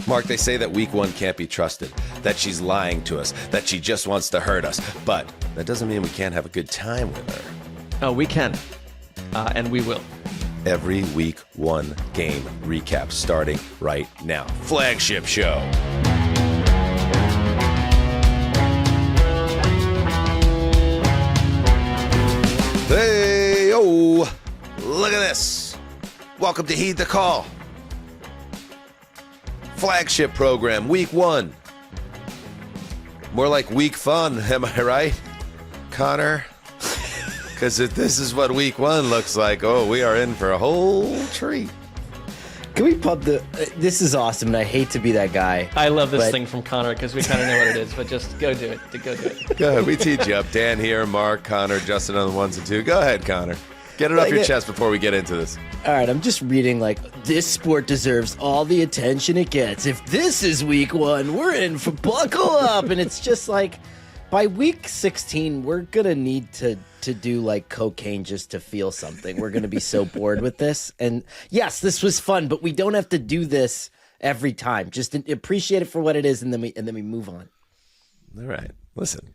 Mark, they say that week one can't be trusted, that she's lying to us, that she just wants to hurt us. But that doesn't mean we can't have a good time with her. Oh, we can. And we will. Every week one game recap starting right now. Flagship show. Hey, oh, look at this. Welcome to Heed the Call. Flagship program, week one. More like week fun, am I right, Connor? Because this is what week one looks like. Oh, we are in for a whole treat. Can we pump the... This is awesome, and I hate to be that guy. I love this thing from Connor because we kind of know what it is, but just go do it. Go do it. Go ahead, we teach you up. Dan here, Mark, Connor, Justin on the ones and two. Go ahead, Connor. Get it off your chest before we get into this. All right, I'm just reading this sport deserves all the attention it gets. If this is week one, we're in for buckle up. And it's just by week 16, we're going to need to do cocaine just to feel something. We're going to be so bored with this. And yes, this was fun, but we don't have to do this every time. Just appreciate it for what it is, and then we move on. All right. Listen.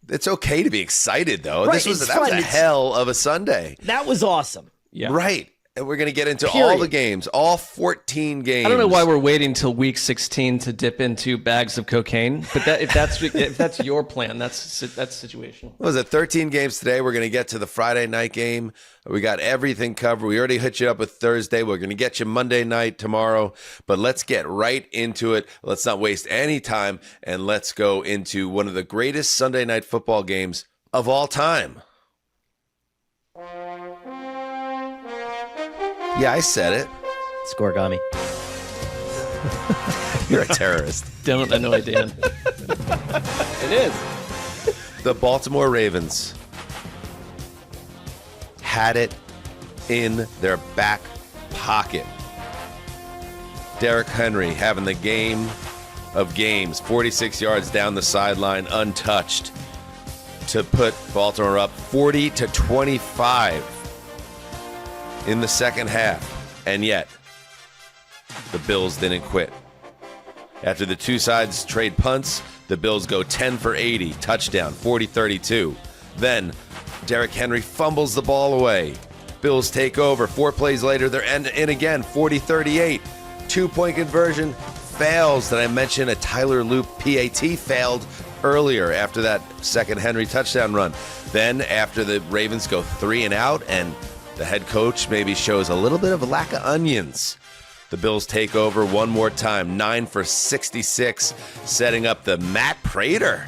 It's okay to be excited, though. Right, That was a hell of a Sunday. That was awesome. Yeah. Right. And we're going to get into all the games, all 14 games. I don't know why we're waiting till week 16 to dip into bags of cocaine, but if that's your plan, that's the situation. What was it, 13 games today? We're going to get to the Friday night game. We got everything covered. We already hit you up with Thursday. We're going to get you Monday night tomorrow. But let's get right into it. Let's not waste any time, and let's go into one of the greatest Sunday night football games of all time. Yeah, I said it. Scorigami. You're a terrorist. Don't annoy Dan. It is. The Baltimore Ravens had it in their back pocket. Derrick Henry having the game of games, 46 yards down the sideline, untouched, to put Baltimore up 40-25 in the second half. And yet, the Bills didn't quit. After the two sides trade punts, the Bills go 10 for 80, touchdown, 40-32. Then, Derrick Henry fumbles the ball away. Bills take over. 4 plays later, they're in again, 40-38. 2-point conversion fails. Did I mention a Tyler Loop PAT failed earlier after that second Henry touchdown run? Then, after the Ravens go 3 and out, and the head coach maybe shows a little bit of a lack of onions, the Bills take over one more time, 9 for 66, setting up the Matt Prater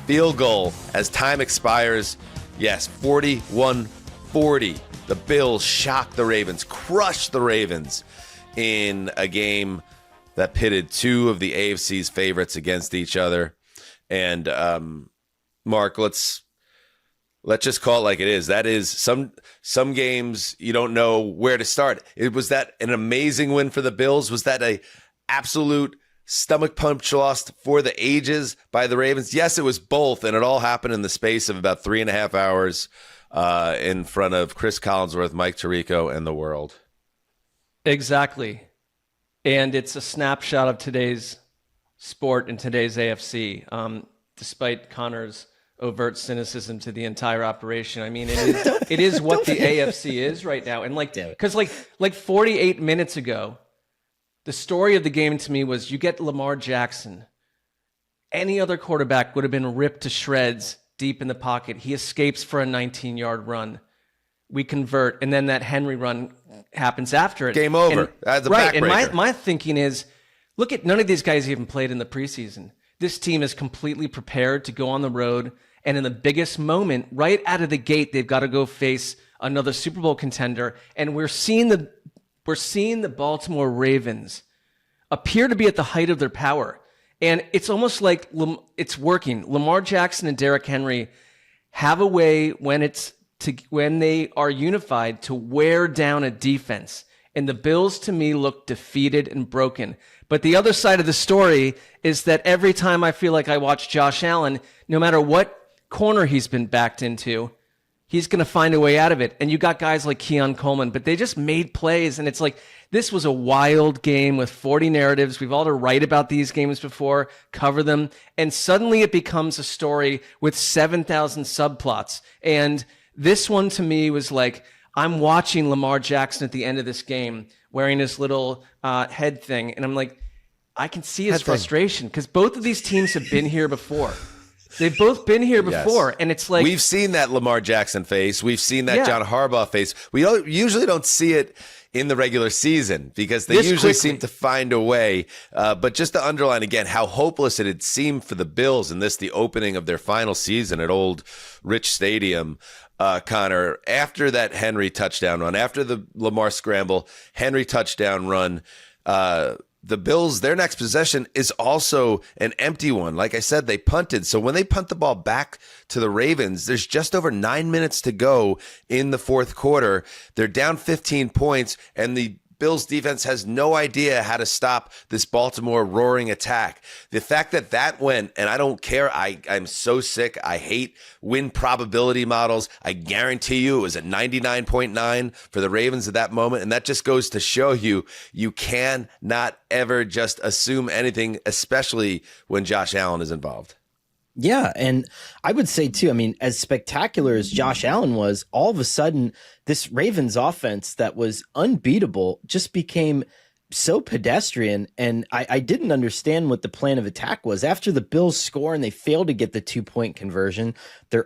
field goal as time expires. Yes, 41-40. The Bills shock the Ravens, crush the Ravens in a game that pitted two of the AFC's favorites against each other. And Mark, let's just call it like it is. That is some games you don't know where to start. Was that an amazing win for the Bills? Was that a absolute stomach punch loss for the ages by the Ravens? Yes, it was both, and it all happened in the space of about 3.5 hours in front of Chris Collinsworth, Mike Tirico, and the world. Exactly. And it's a snapshot of today's sport and today's AFC. Despite Connor's overt cynicism to the entire operation, I mean, it is what the AFC is right now. And because 48 minutes ago, the story of the game to me was you get Lamar Jackson. Any other quarterback would have been ripped to shreds deep in the pocket. He escapes for a 19-yard run. We convert, and then that Henry run happens after it. Game over. That's a backbreaker. And my thinking is, look at none of these guys even played in the preseason. This team is completely prepared to go on the road, and in the biggest moment, right out of the gate, they've got to go face another Super Bowl contender. And we're seeing the Baltimore Ravens appear to be at the height of their power. And it's almost like it's working. Lamar Jackson and Derrick Henry have a way when they are unified to wear down a defense. And the Bills, to me, look defeated and broken. But the other side of the story is that every time I feel like I watch Josh Allen, no matter what corner he's been backed into, he's going to find a way out of it. And you got guys like Keon Coleman, but they just made plays. And it's like, this was a wild game with 40 narratives. We've all to write about these games before, cover them. And suddenly it becomes a story with 7,000 subplots. And this one to me was like, I'm watching Lamar Jackson at the end of this game wearing his little head thing. And I'm like, I can see his frustration because both of these teams have been here before. They've both been here before, Yes. and it's like... We've seen that Lamar Jackson face. We've seen that John Harbaugh face. We usually don't see it in the regular season because they usually seem to find a way. But just to underline again how hopeless it had seemed for the Bills in the opening of their final season at Old Rich Stadium, Connor, after that Henry touchdown run, after the Lamar scramble, Henry touchdown run, the Bills, their next possession is also an empty one. Like I said, they punted. So when they punt the ball back to the Ravens, there's just over 9 minutes to go in the fourth quarter. They're down 15 points, and the Bills defense has no idea how to stop this Baltimore roaring attack. The fact that went, and I don't care, I'm so sick. I hate win probability models. I guarantee you it was at 99.9 for the Ravens at that moment. And that just goes to show you cannot ever just assume anything, especially when Josh Allen is involved. Yeah, and I would say, too, I mean, as spectacular as Josh Allen was, all of a sudden, this Ravens offense that was unbeatable just became so pedestrian, and I didn't understand what the plan of attack was. After the Bills score and they fail to get the 2-point conversion, they're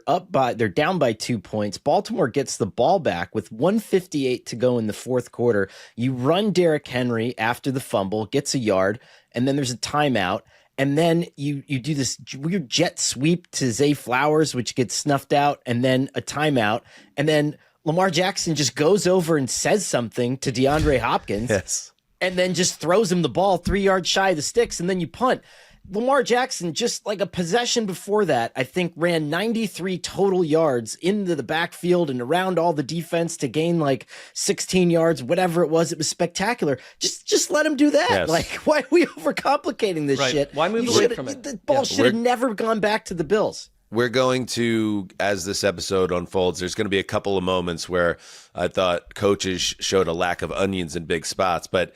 down by 2 points. Baltimore gets the ball back with 1:58 to go in the fourth quarter. You run Derrick Henry after the fumble, gets a yard, and then there's a timeout. And then you do this weird jet sweep to Zay Flowers, which gets snuffed out, and then a timeout. And then Lamar Jackson just goes over and says something to DeAndre Hopkins. Yes. And then just throws him the ball 3 yards shy of the sticks, and then you punt. Lamar Jackson, just like a possession before that, I think ran 93 total yards into the backfield and around all the defense to gain like 16 yards, whatever it was. It was spectacular. Just let him do that. Yes. Like, why are we overcomplicating this shit? Why move away from it? The ball should have never gone back to the Bills. We're going to, as this episode unfolds, there's going to be a couple of moments where I thought coaches showed a lack of onions in big spots, but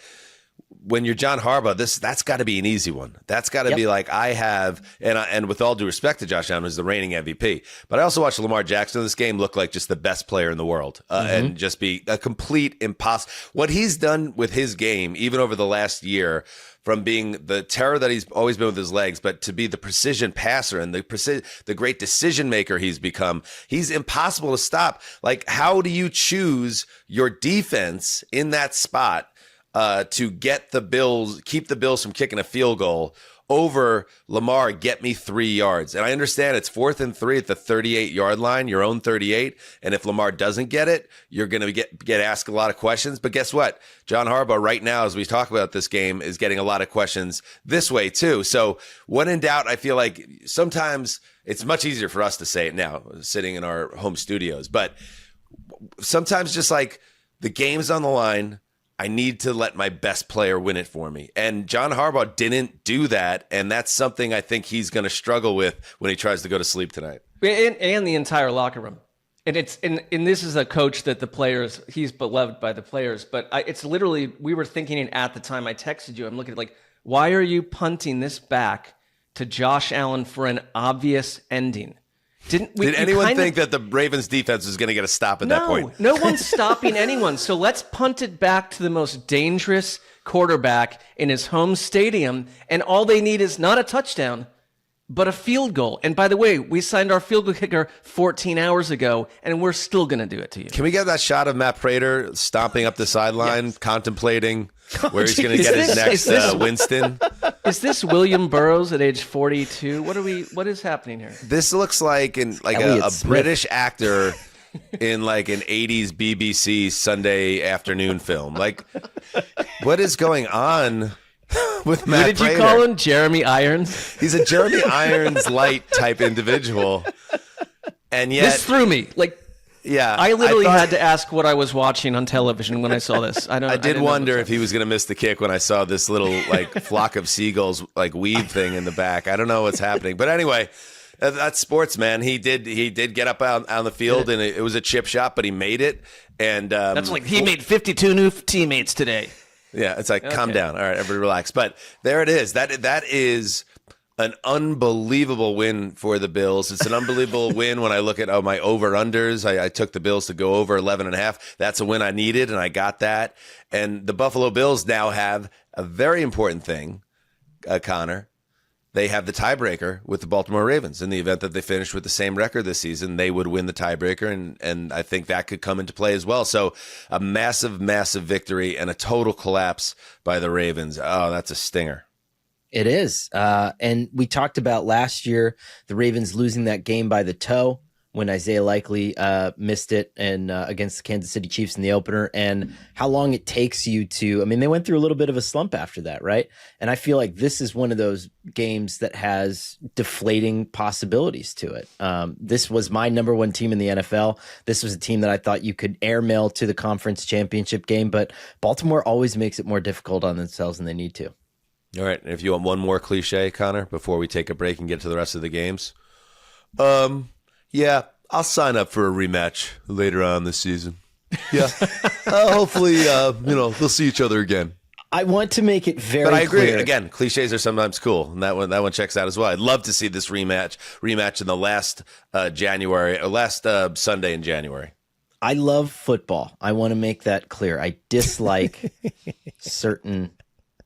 when you're John Harbaugh, that's got to be an easy one. That's got to be like I have, and with all due respect to Josh Allen, who's the reigning MVP, but I also watched Lamar Jackson in this game look like just the best player in the world and just be a complete imposter. What he's done with his game, even over the last year, from being the terror that he's always been with his legs, but to be the precision passer and the great decision maker he's become, he's impossible to stop. Like, how do you choose your defense in that spot to get the Bills, keep the Bills from kicking a field goal over Lamar, get me 3 yards? And I understand it's 4th and 3 at the 38-yard line, your own 38. And if Lamar doesn't get it, you're going to get asked a lot of questions. But guess what? John Harbaugh right now, as we talk about this game, is getting a lot of questions this way too. So when in doubt, I feel like sometimes it's much easier for us to say it now, sitting in our home studios. But sometimes just like the game's on the line, I need to let my best player win it for me. And John Harbaugh didn't do that, and that's something I think he's going to struggle with when he tries to go to sleep tonight. And the entire locker room. And this is a coach that the players, he's beloved by the players, but it's literally, we were thinking it at the time I texted you, I'm looking at like, why are you punting this back to Josh Allen for an obvious ending? Did anyone think that the Ravens defense was going to get a stop at that point? No one's stopping anyone. So let's punt it back to the most dangerous quarterback in his home stadium. And all they need is not a touchdown, but a field goal. And by the way, we signed our field goal kicker 14 hours ago, and we're still going to do it to you. Can we get that shot of Matt Prater stomping up the sideline, contemplating where he's going to get his next Winston? Is this William Burroughs at age 42? What is happening here? This looks like a British actor in like an 80s BBC Sunday afternoon film. Like, what is going on with Matt What did Prater? you call him? Jeremy Irons? He's a Jeremy Irons light type individual. And yet This threw me. Like, yeah, I literally had to ask what I was watching on television when I saw this. I did wonder if he was going to miss the kick when I saw this little like flock of seagulls like weave thing in the back. I don't know what's happening, but anyway, That's sports, man. He did get up on the field, and it was a chip shot, but he made it. And That's like he made 52 new teammates today. Yeah, it's like, calm down. All right, everybody relax. But there it is. That is an unbelievable win for the Bills. It's an unbelievable win when I look at my over-unders. I took the Bills to go over 11.5. That's a win I needed, and I got that. And the Buffalo Bills now have a very important thing, Connor. They have the tiebreaker with the Baltimore Ravens. In the event that they finish with the same record this season, they would win the tiebreaker, and I think that could come into play as well. So a massive, massive victory and a total collapse by the Ravens. Oh, that's a stinger. It is. And we talked about last year, the Ravens losing that game by the toe when Isaiah Likely missed it and against the Kansas City Chiefs in the opener, and how long it takes you to, I mean, they went through a little bit of a slump after that, right? And I feel like this is one of those games that has deflating possibilities to it. This was my number one team in the NFL. This was a team that I thought you could airmail to the conference championship game, but Baltimore always makes it more difficult on themselves than they need to. All right. If you want one more cliche, Connor, before we take a break and get to the rest of the games. Yeah, I'll sign up for a rematch later on this season. Yeah. Hopefully, they'll see each other again. I want to make it very clear. But I agree. Clear. Again, cliches are sometimes cool, and that one checks out as well. I'd love to see this rematch in the last Sunday in January. I love football. I want to make that clear. I dislike certain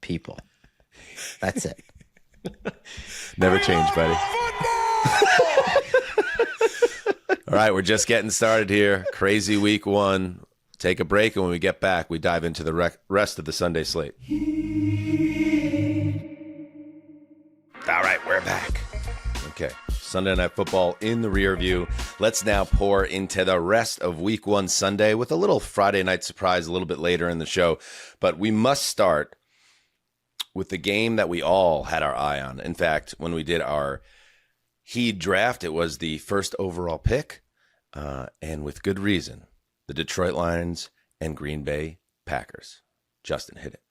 people. That's it. Never change, buddy. All right, we're just getting started here. Crazy week one. Take a break, and when we get back, we dive into the rest of the Sunday slate. All right, we're back. Okay, Sunday Night Football in the rear view. Let's now pour into the rest of week one Sunday with a little Friday night surprise a little bit later in the show. But we must start with the game that we all had our eye on. In fact, when we did our Heed draft, it was the first overall pick, and with good reason. The Detroit Lions and Green Bay Packers. Justin, hit it.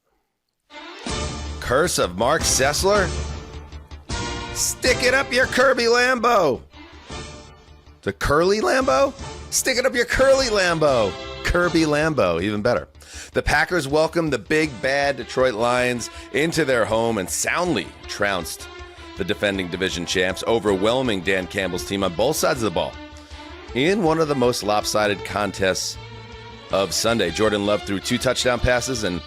Curse of Marc Sessler. Stick it up your Kirby Lambo. The Curly Lambo? Stick it up your Curly Lambo. Kirby Lambo, even better. The Packers welcomed the big, bad Detroit Lions into their home and soundly trounced the defending division champs, overwhelming Dan Campbell's team on both sides of the ball. In one of the most lopsided contests of Sunday, Jordan Love threw 2 touchdown passes, and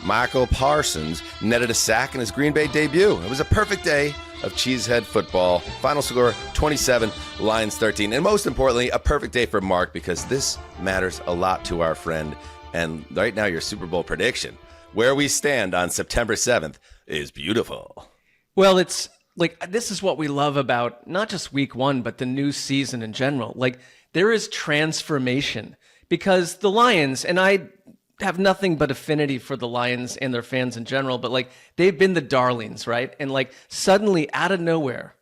Michael Parsons netted a sack in his Green Bay debut. It was a perfect day of cheesehead football. Final score, 27, Lions 13. And most importantly, a perfect day for Mark, because this matters a lot to our friend. And right now, your Super Bowl prediction, where we stand on September 7th, is beautiful. Well, it's like, this is what we love about not just week one, but the new season in general. Like, there is transformation, because the Lions, and I have nothing but affinity for the Lions and their fans in general, but like, they've been the darlings, right? And like, suddenly out of nowhere,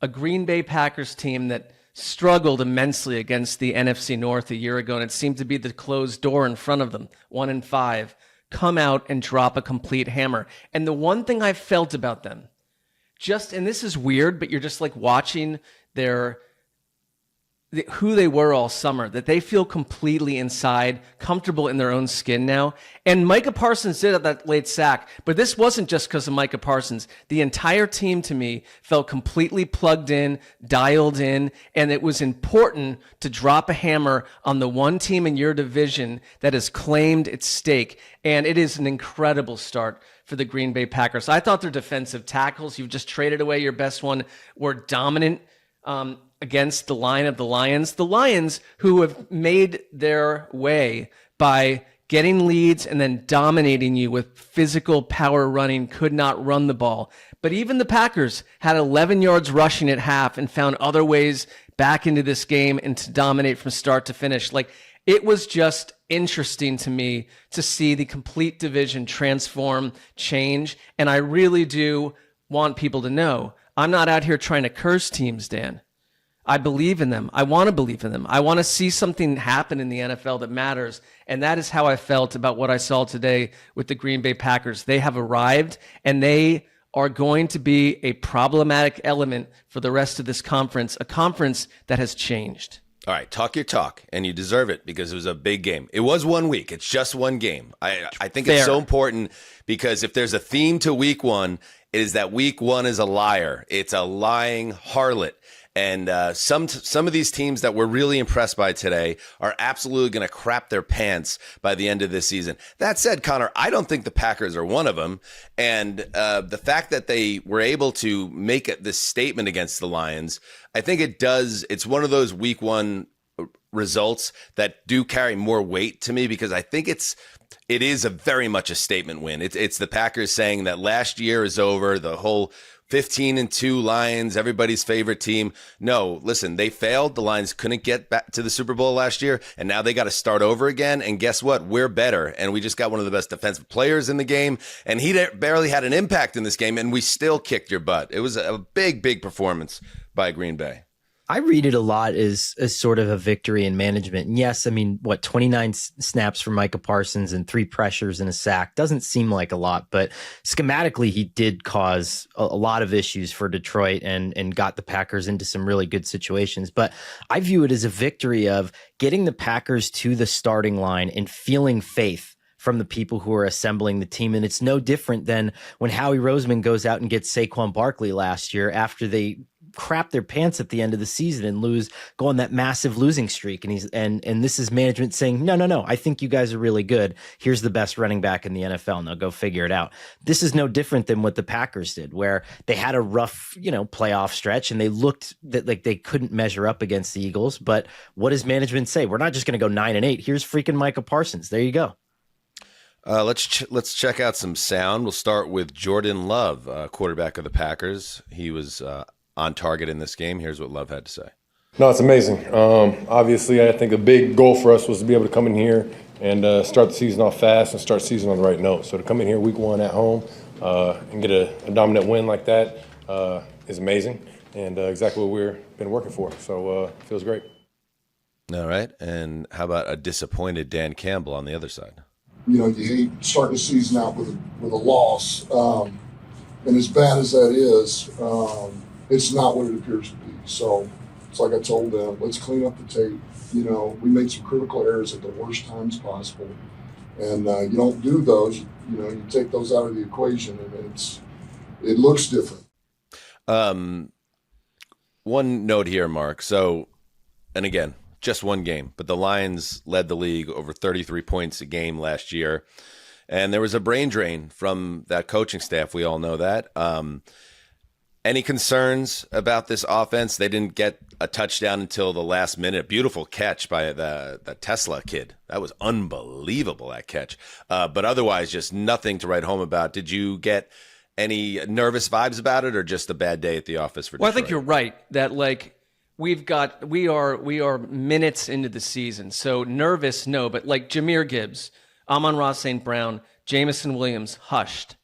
a Green Bay Packers team that struggled immensely against the NFC North a year ago, and it seemed to be the closed door in front of them, 1-5, come out and drop a complete hammer. And the one thing I've felt about them, and this is weird, but you're just like watching who they were all summer, that they feel completely inside, comfortable in their own skin now. And Micah Parsons did have that late sack, but this wasn't just because of Micah Parsons. The entire team, to me, felt completely plugged in, dialed in, and it was important to drop a hammer on the one team in your division that has claimed its stake. And it is an incredible start for the Green Bay Packers. I thought their defensive tackles, you've just traded away your best one, were dominant against the line of the Lions. The Lions, who have made their way by getting leads and then dominating you with physical power running, could not run the ball. But even the Packers had 11 yards rushing at half and found other ways back into this game and to dominate from start to finish. Like, it was just interesting to me to see the complete division transform, change. And I really do want people to know, I'm not out here trying to curse teams, Dan. I believe in them. I want to believe in them. I want to see something happen in the NFL that matters. And that is how I felt about what I saw today with the Green Bay Packers. They have arrived, and they are going to be a problematic element for the rest of this conference, a conference that has changed. All right, talk your talk, and you deserve it because it was a big game. It was 1 week. It's just one game. I think Fair. It's so important because if there's a theme to week one, it is that week one is a liar. It's a lying harlot. And some of these teams that we're really impressed by today are absolutely going to crap their pants by the end of this season. That said, Connor, I don't think the Packers are one of them. And the fact that they were able to make this statement against the Lions, I think it's one of those week one results that do carry more weight to me because I think it is a very much a statement win. It's the Packers saying that last year is over, the whole 15-2 Lions, everybody's favorite team. No, listen, they failed. The Lions couldn't get back to the Super Bowl last year, and now they got to start over again. And guess what? We're better, and we just got one of the best defensive players in the game, and he barely had an impact in this game, and we still kicked your butt. It was a big, big performance by Green Bay. I read it a lot as sort of a victory in management. And yes, I mean, 29 snaps for Micah Parsons and 3 pressures and a sack doesn't seem like a lot, but schematically he did cause a lot of issues for Detroit and got the Packers into some really good situations. But I view it as a victory of getting the Packers to the starting line and feeling faith from the people who are assembling the team. And it's no different than when Howie Roseman goes out and gets Saquon Barkley last year after they crap their pants at the end of the season and go on that massive losing streak. And this is management saying, no, I think you guys are really good. Here's the best running back in the NFL. Now go figure it out. This is no different than what the Packers did, where they had a rough, playoff stretch and they looked like they couldn't measure up against the Eagles. But what does management say? We're not just going to go 9-8. Here's freaking Micah Parsons. There you go. Let's check out some sound. We'll start with Jordan Love, quarterback of the Packers. He was on target in this game. Here's what Love had to say. No, it's amazing. Obviously, I think a big goal for us was to be able to come in here and start the season off fast and start the season on the right note. So to come in here week one at home and get a dominant win like that is amazing and exactly what we've been working for. So it feels great. All right. And how about a disappointed Dan Campbell on the other side? You hate starting the season out with a loss. And as bad as that is, it's not what it appears to be. So it's like I told them, let's clean up the tape. We made some critical errors at the worst times possible. And you don't do those, you take those out of the equation and it looks different. One note here, Mark. So, and again, just one game, but the Lions led the league over 33 points a game last year. And there was a brain drain from that coaching staff. We all know that. Any concerns about this offense? They didn't get a touchdown until the last minute. Beautiful catch by the Tesla kid. That was unbelievable, that catch. But otherwise, just nothing to write home about. Did you get any nervous vibes about it or just a bad day at the office for Detroit? Well, I think you're right that we are minutes into the season. So nervous, no, but like Jahmyr Gibbs, Amon-Ra St. Brown, Jamison Williams, hushed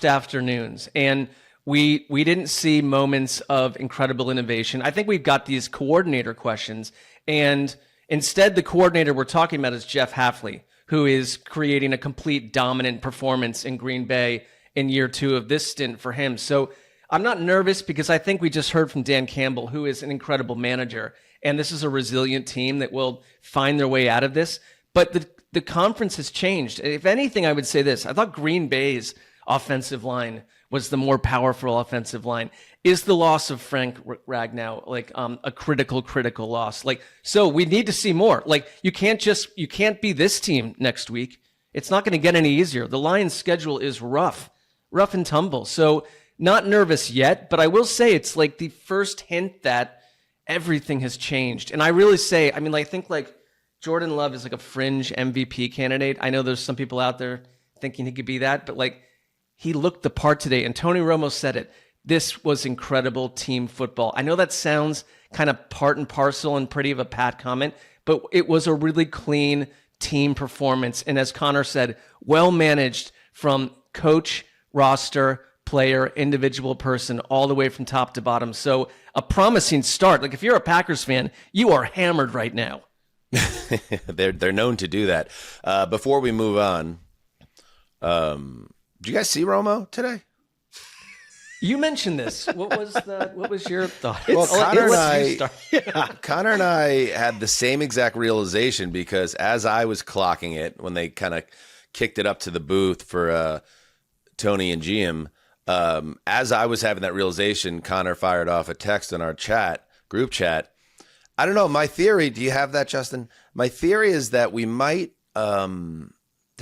afternoons. And we didn't see moments of incredible innovation. I think we've got these coordinator questions. And instead, the coordinator we're talking about is Jeff Hafley, who is creating a complete dominant performance in Green Bay in year 2 of this stint for him. So I'm not nervous because I think we just heard from Dan Campbell, who is an incredible manager. And this is a resilient team that will find their way out of this. But the conference has changed. If anything, I would say this. I thought Green Bay's offensive line was the more powerful offensive line. Is the loss of Frank Ragnow a critical loss? So we need to see more. You can't be this team next week. It's not going to get any easier. The Lions' schedule is rough and tumble. So not nervous yet, but I will say it's like the first hint that everything has changed. And I really say, I think Jordan Love is like a fringe MVP candidate. I know there's some people out there thinking he could be that, but he looked the part today, and Tony Romo said it. This was incredible team football. I know that sounds kind of part and parcel and pretty of a pat comment, but it was a really clean team performance. And as Connor said, well managed from coach, roster, player, individual person, all the way from top to bottom. So a promising start. If you're a Packers fan, you are hammered right now. They're known to do that. Before we move on, did you guys see Romo today? You mentioned this. What was your thought? Well, Yeah. Connor and I had the same exact realization because as I was clocking it, when they kind of kicked it up to the booth for Tony and GM, as I was having that realization, Connor fired off a text in our group chat. I don't know. My theory, do you have that, Justin? My theory is that we might, there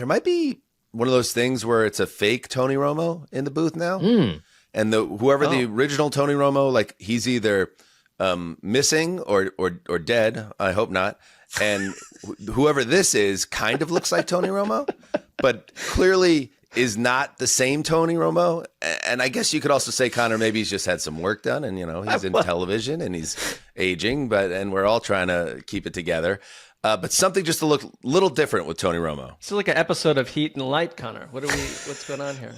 might be one of those things where it's a fake Tony Romo in the booth now. And whoever the original Tony Romo, like he's either missing or dead. I hope not. And whoever this is kind of looks like Tony Romo, but clearly is not the same Tony Romo. And I guess you could also say Connor, maybe he's just had some work done and, he's in television and he's aging, and we're all trying to keep it together. But something just to look a little different with Tony Romo. It's like an episode of Heat and Light, Connor. What's going on here?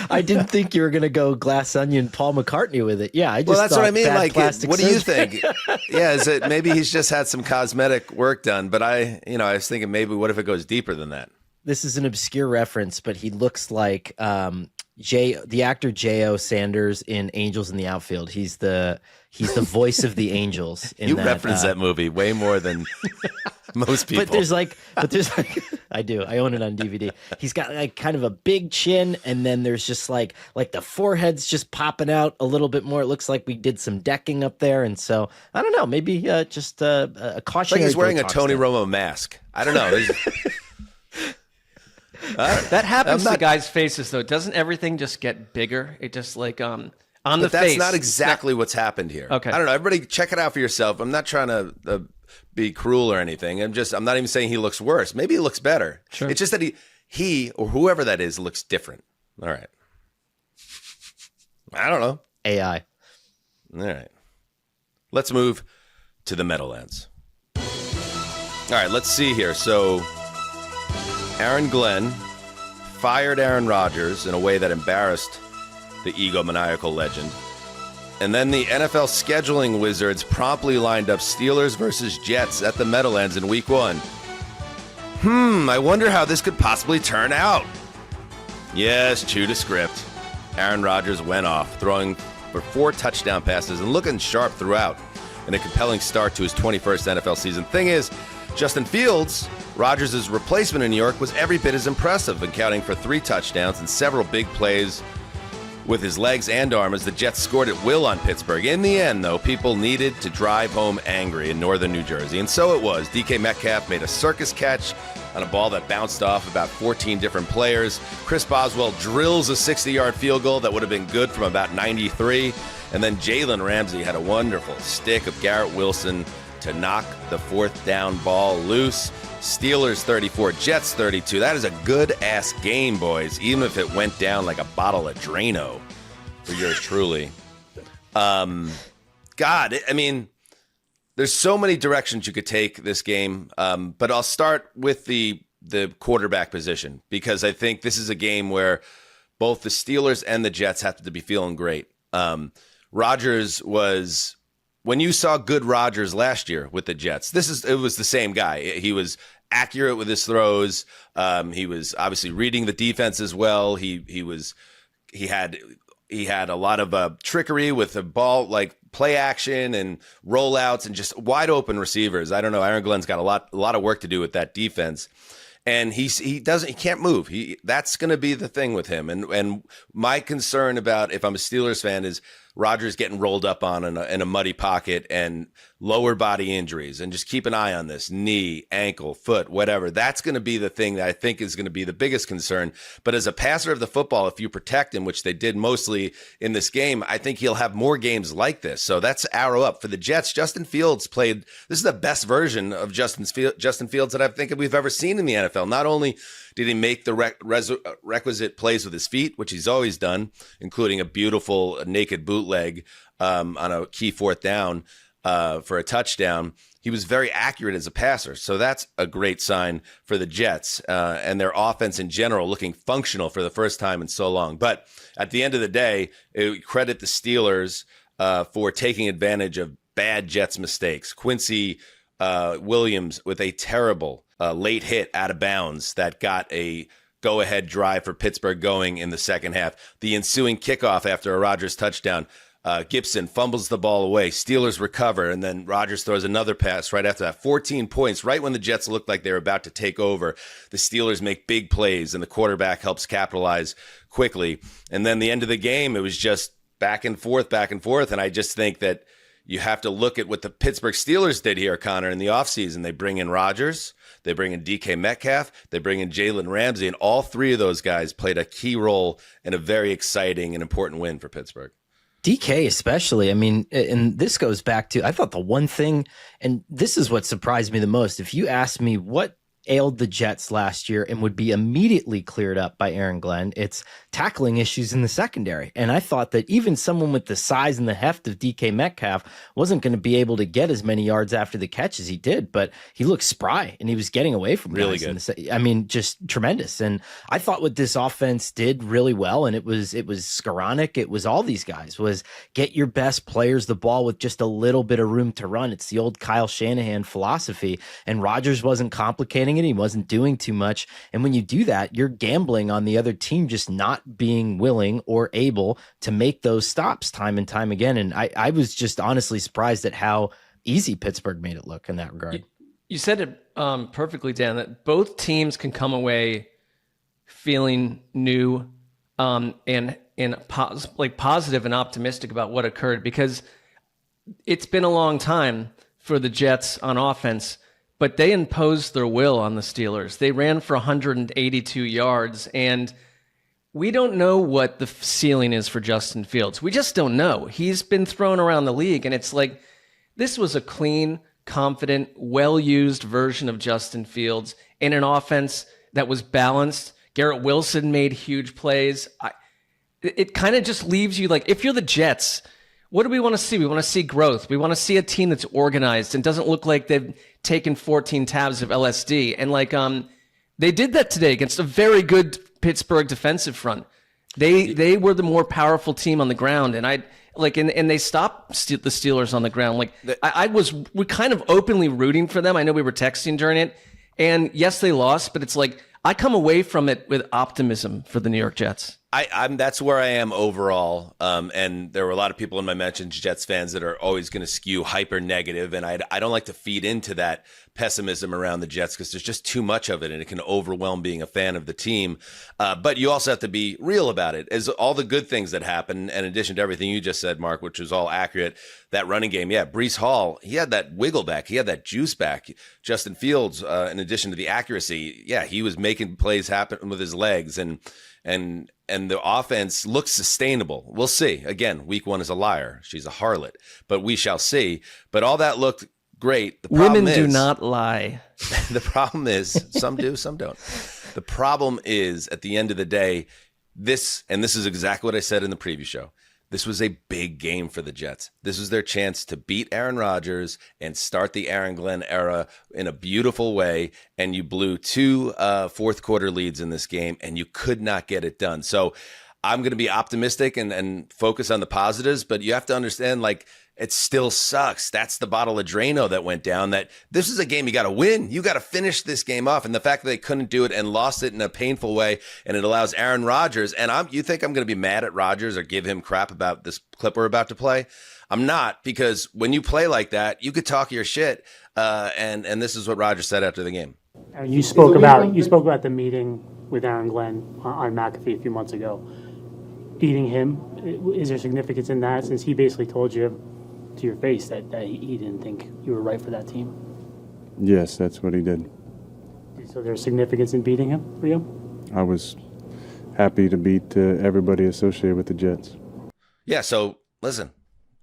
I didn't think you were going to go Glass Onion Paul McCartney with it. Yeah, I just well, that's what I mean. Bad Like, plastic what do you surgery. think? Yeah, is it maybe he's just had some cosmetic work done? But I was thinking maybe what if it goes deeper than that? This is an obscure reference, but he looks like the actor J.O. Sanders in Angels in the Outfield. He's the voice of the Angels. You reference that movie way more than most people. But there's like, I do. I own it on DVD. He's got like kind of a big chin, and then there's just like the forehead's just popping out a little bit more. It looks like we did some decking up there, and so I don't know. Maybe just a cautionary. Like he's wearing a Botox Tony there. Romo mask. I don't know. That happens to guys' faces, though. Doesn't everything just get bigger? It just like on the But face. that's not exactly what's happened here. Okay. I don't know. Everybody check it out for yourself. I'm not trying to be cruel or anything. I'm not even saying he looks worse. Maybe he looks better. Sure. It's just that he or whoever that is looks different. All right. I don't know. AI. All right. Let's move to the Meadowlands. All right, let's see here. So Aaron Glenn fired Aaron Rodgers in a way that embarrassed the egomaniacal legend. And then the NFL scheduling wizards promptly lined up Steelers versus Jets at the Meadowlands in Week 1. I wonder how this could possibly turn out. Yes, true to script. Aaron Rodgers went off, throwing for 4 touchdown passes and looking sharp throughout in a compelling start to his 21st NFL season. Thing is, Justin Fields, Rodgers' replacement in New York, was every bit as impressive, accounting for 3 touchdowns and several big plays with his legs and arm as the Jets scored at will on Pittsburgh. In the end, though, people needed to drive home angry in northern New Jersey, and so it was. DK Metcalf made a circus catch on a ball that bounced off about 14 different players. Chris Boswell drills a 60-yard field goal that would have been good from about 93, and then Jalen Ramsey had a wonderful stick of Garrett Wilson to knock the 4th down ball loose. Steelers 34, Jets 32. That is a good-ass game, boys, even if it went down like a bottle of Drano for yours truly. God, I mean, there's so many directions you could take this game, but I'll start with the quarterback position because I think this is a game where both the Steelers and the Jets have to be feeling great. Rodgers was... When you saw good Rodgers last year with the Jets, it was the same guy. He was accurate with his throws. He was obviously reading the defense as well. He had a lot of trickery with the ball, like play action and rollouts and just wide open receivers. I don't know. Aaron Glenn's got a lot of work to do with that defense. And he can't move. That's going to be the thing with him. And my concern about if I'm a Steelers fan is Rodgers getting rolled up on in a muddy pocket and lower body injuries, and just keep an eye on this knee, ankle, foot, whatever. That's going to be the thing that I think is going to be the biggest concern. But as a passer of the football, if you protect him, which they did mostly in this game, I think he'll have more games like this. So that's arrow up for the Jets. Justin Fields played. This is the best version of Justin Fields that I think we've ever seen in the NFL. Not only did he make the requisite plays with his feet, which he's always done, including a beautiful naked bootleg on a key 4th down for a touchdown. He was very accurate as a passer. So that's a great sign for the Jets and their offense in general, looking functional for the first time in so long. But at the end of the day, credit the Steelers for taking advantage of bad Jets mistakes. Quincy Williams with a terrible late hit out of bounds that got a go-ahead drive for Pittsburgh going in the second half. The ensuing kickoff after a Rodgers touchdown, Gibson fumbles the ball away. Steelers recover, and then Rodgers throws another pass right after that. 14 points, right when the Jets looked like they were about to take over. The Steelers make big plays, and the quarterback helps capitalize quickly. And then the end of the game, it was just back and forth. And I just think that you have to look at what the Pittsburgh Steelers did here, Connor, in the offseason. They bring in Rodgers, they bring in DK Metcalf, they bring in Jalen Ramsey, and all three of those guys played a key role in a very exciting and important win for Pittsburgh. DK especially, I mean, and this goes back to, I thought the one thing, and this is what surprised me the most. If you asked me what ailed the Jets last year and would be immediately cleared up by Aaron Glenn, it's tackling issues in the secondary. And I thought that even someone with the size and the heft of DK Metcalf wasn't going to be able to get as many yards after the catch as he did, but he looked spry and he was getting away from really guys. Good. I mean, just tremendous. And I thought what this offense did really well, and it was Skoranek, it was all these guys, was get your best players the ball with just a little bit of room to run. It's the old Kyle Shanahan philosophy, and Rodgers wasn't complicating it. He wasn't doing too much. And when you do that, you're gambling on the other team just not being willing or able to make those stops time and time again. And I was just honestly surprised at how easy Pittsburgh made it look in that regard. You said it perfectly, Dan, that both teams can come away feeling new and positive and optimistic about what occurred, because it's been a long time for the Jets on offense, but they imposed their will on the Steelers. They ran for 182 yards, and we don't know what the ceiling is for Justin Fields. We just don't know. He's been thrown around the league, and it's like this was a clean, confident, well-used version of Justin Fields in an offense that was balanced. Garrett Wilson made huge plays. It kind of just leaves you like, if you're the Jets, what do we want to see? We want to see growth. We want to see a team that's organized and doesn't look like they've taken 14 tabs of LSD. And they did that today against a very good Pittsburgh defensive front. They were the more powerful team on the ground, and and they stopped the Steelers on the ground. We're kind of openly rooting for them. I know we were texting during it, and yes, they lost, but it's like I come away from it with optimism for the New York Jets. That's where I am overall. And there were a lot of people in my mentions, Jets fans, that are always going to skew hyper negative. And I don't like to feed into that pessimism around the Jets because there's just too much of it and it can overwhelm being a fan of the team. But you also have to be real about it. As all the good things that happen, and in addition to everything you just said, Mark, which was all accurate, that running game, yeah, Breece Hall, he had that wiggle back. He had that juice back. Justin Fields, in addition to the accuracy, yeah, he was making plays happen with his legs, and the offense looks sustainable. We'll see. Again, week one is a liar. She's a harlot, but we shall see. But all that looked great. The problem Women is, do not lie. The problem is, some do, some don't. The problem is, at the end of the day, this is exactly what I said in the preview show. This was a big game for the Jets. This was their chance to beat Aaron Rodgers and start the Aaron Glenn era in a beautiful way. And you blew two fourth quarter leads in this game, and you could not get it done. So I'm going to be optimistic and focus on the positives, but you have to understand, it still sucks. That's the bottle of Drano that went down. That this is a game you got to win. You got to finish this game off. And the fact that they couldn't do it and lost it in a painful way, and it allows Aaron Rodgers. And you think I'm going to be mad at Rodgers or give him crap about this clip we're about to play? I'm not, because when you play like that, you could talk your shit. And this is what Rodgers said after the game. You spoke about the meeting with Aaron Glenn on McAfee a few months ago. Beating him, is there significance in that, since he basically told you to your face that he didn't think you were right for that team? Yes, that's what he did. So there's significance in beating him for you? I was happy to beat everybody associated with the Jets. Yeah, so listen,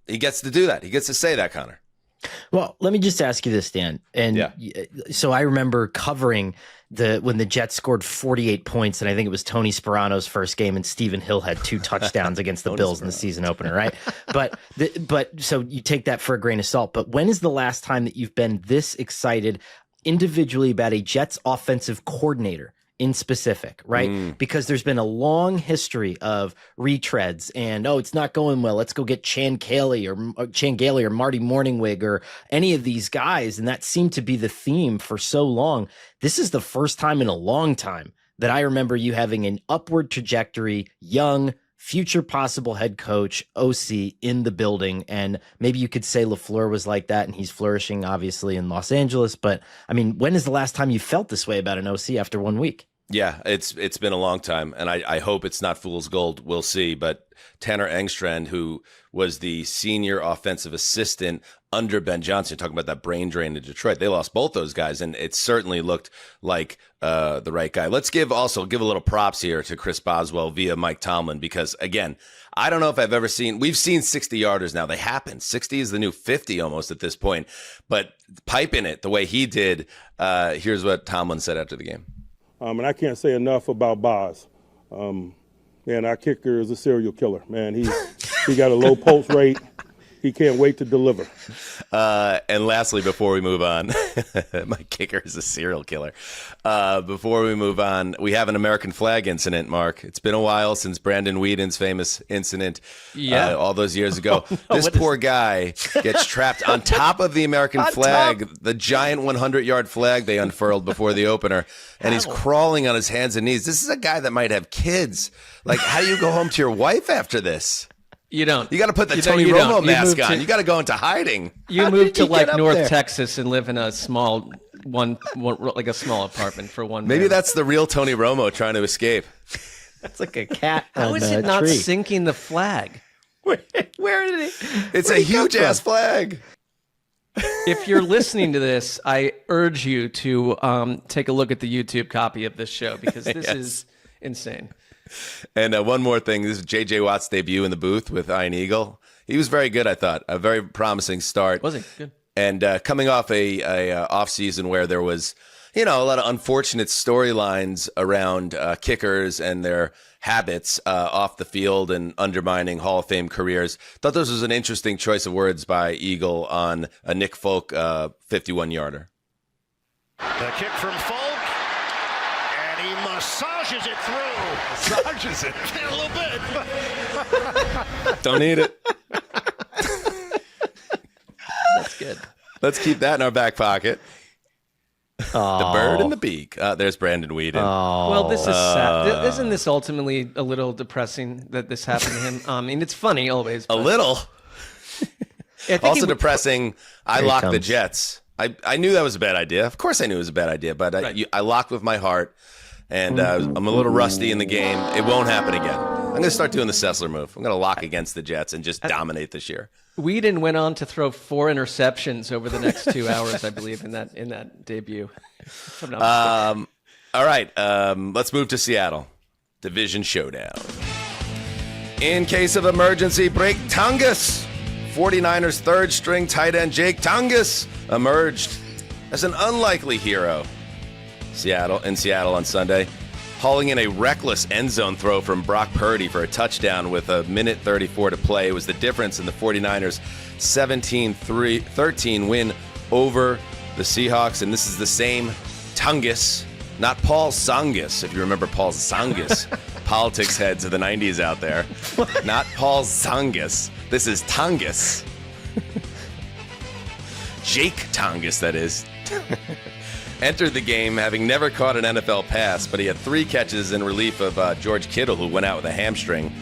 he gets to do that. He gets to say that, Connor. Well, let me just ask you this, Dan. And yeah. So I remember covering when the Jets scored 48 points, and I think it was Tony Sperano's first game, and Stephen Hill had 2 touchdowns against the Bills in the season opener, right? But so you take that for a grain of salt. But when is the last time that you've been this excited individually about a Jets offensive coordinator in specific, right? Because there's been a long history of retreads and, it's not going well, let's go get Chan Gailey or Marty Morningwig or any of these guys. And that seemed to be the theme for so long. This is the first time in a long time that I remember you having an upward trajectory, young, future possible head coach, OC in the building. And maybe you could say LaFleur was like that, and he's flourishing, obviously, in Los Angeles. But, I mean, when is the last time you felt this way about an OC after 1 week? Yeah, it's been a long time, and I hope it's not fool's gold. We'll see. But Tanner Engstrand, who was the senior offensive assistant under Ben Johnson, talking about that brain drain in Detroit, they lost both those guys, and it certainly looked like the right guy. Let's give a little props here to Chris Boswell via Mike Tomlin, because, again, I don't know if I've ever seen – we've seen 60-yarders now. They happen. 60 is the new 50 almost at this point. But piping it the way he did, here's what Tomlin said after the game. And I can't say enough about Boz. Man, our kicker is a serial killer. Man, he got a low pulse rate. He can't wait to deliver. And lastly, before we move on, my kicker is a serial killer. Before we move on, we have an American flag incident, Mark. It's been a while since Brandon Whedon's famous incident all those years ago. This poor guy gets trapped on top of the American flag, the giant 100-yard flag they unfurled before the opener, and he's crawling on his hands and knees. This is a guy that might have kids. Like, how do you go home to your wife after this? You don't. You got to put the Tony Romo mask on. You got to go into hiding. You moved to like North Texas and live in a small like a small apartment for one. Maybe that's the real Tony Romo trying to escape. That's like a cat. How is it not sinking the flag? Where did it? It's a huge ass flag. If you're listening to this, I urge you to take a look at the YouTube copy of this show, because this is insane. And one more thing. This is J.J. Watt's debut in the booth with Iron Eagle. He was very good, I thought. A very promising start. Was he? Good. And coming off a off season where there was, a lot of unfortunate storylines around kickers and their habits off the field and undermining Hall of Fame careers. Thought this was an interesting choice of words by Eagle on a Nick Folk 51-yarder. The kick from Folk, and he massages it through. Massages it a little bit. Don't need it. That's good. Let's keep that in our back pocket. The bird and the beak. There's Brandon Whedon. Well, this is sad. Isn't this ultimately a little depressing that this happened to him? I mean, it's funny always. A little. Also depressing. I locked the Jets. I knew that was a bad idea. Of course I knew it was a bad idea, but I locked with my heart, and I'm a little rusty in the game. It won't happen again. I'm going to start doing the Sessler move. I'm going to lock against the Jets and just dominate this year. Whedon went on to throw 4 interceptions over the next 2 hours, I believe, in that debut. All right, let's move to Seattle. Division showdown. In case of emergency, break Tungus. 49ers third-string tight end Jake Tungus emerged as an unlikely hero. In Seattle on Sunday, hauling in a reckless end zone throw from Brock Purdy for a touchdown with a minute 34 to play. It was the difference in the 49ers' 17-13 win over the Seahawks. And this is the same Tungus, not Paul Zangus, if you remember Paul Zangus. Politics heads of the 90s out there. Not Paul Zangus. This is Tungus. Jake Tungus, that is. Entered the game having never caught an NFL pass, but he had 3 catches in relief of George Kittle, who went out with a hamstring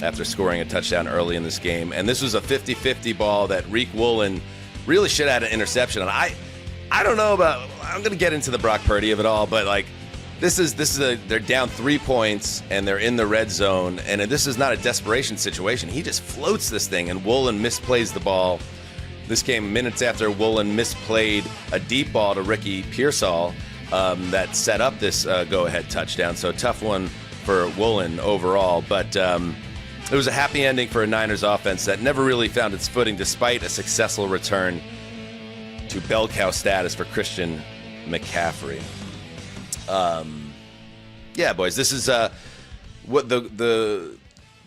after scoring a touchdown early in this game. And this was a 50-50 ball that Reek Woolen really should have had an interception on. I don't know about, I'm going to get into the Brock Purdy of it all, but like they're down 3 points and they're in the red zone, and this is not a desperation situation. He just floats this thing, and Woolen misplays the ball. This came minutes after Woolen misplayed a deep ball to Ricky Pearsall that set up this go-ahead touchdown. So tough one for Woolen overall. But it was a happy ending for a Niners offense that never really found its footing despite a successful return to bell cow status for Christian McCaffrey. Yeah, boys, this is what the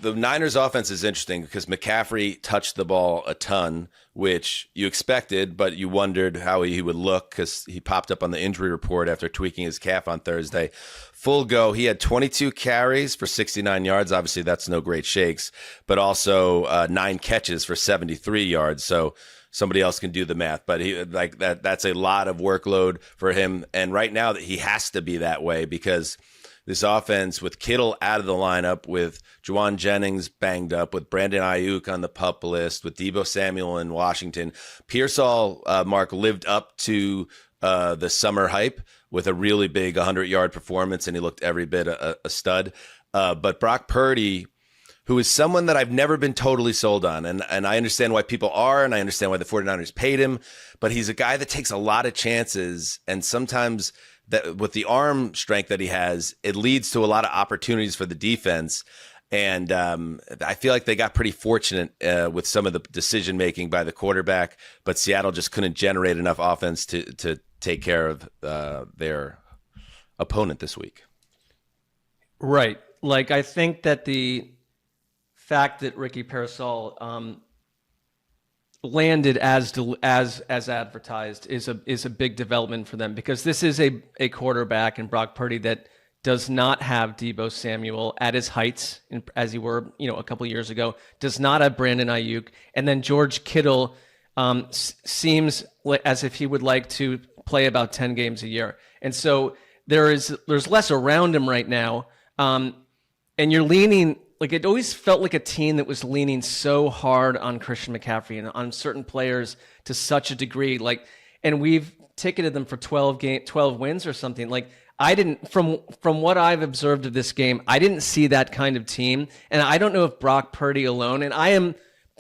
Niners offense is interesting because McCaffrey touched the ball a ton, which you expected, but you wondered how he would look because he popped up on the injury report after tweaking his calf on Thursday. Full go. He had 22 carries for 69 yards. Obviously, that's no great shakes, but also 9 catches for 73 yards. So somebody else can do the math, but he like that's a lot of workload for him. And right now that he has to be that way because this offense with Kittle out of the lineup, with Juwan Jennings banged up, with Brandon Ayuk on the PUP list, with Deebo Samuel in Washington, Pearsall, Mark, lived up to the summer hype with a really big 100-yard performance, and he looked every bit a stud. But Brock Purdy, who is someone that I've never been totally sold on, and I understand why people are, and I understand why the 49ers paid him, but he's a guy that takes a lot of chances, and sometimes that with the arm strength that he has, it leads to a lot of opportunities for the defense. And I feel like they got pretty fortunate with some of the decision making by the quarterback, but Seattle just couldn't generate enough offense to take care of their opponent this week. Right. Like, I think that the fact that Ricky Pearsall landed as advertised is a big development for them, because this is a quarterback in Brock Purdy that does not have Deebo Samuel at his heights as he were, a couple of years ago, does not have Brandon Ayuk, and then George Kittle seems as if he would like to play about 10 games a year. And so there's less around him right now. And you're leaning, like, it always felt like a team that was leaning so hard on Christian McCaffrey and on certain players to such a degree, and we've ticketed them for 12 wins or something. Like, I didn't, from what I've observed of this game, I didn't see that kind of team. And I don't know if Brock Purdy alone, and I am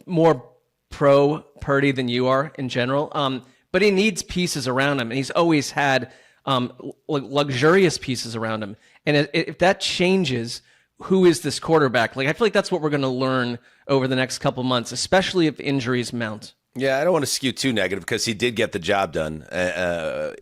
more pro Purdy than you are in general, but he needs pieces around him, and he's always had luxurious pieces around him. And if that changes, who is this quarterback? Like, I feel like that's what we're going to learn over the next couple months, especially if injuries mount. Yeah, I don't want to skew too negative because he did get the job done,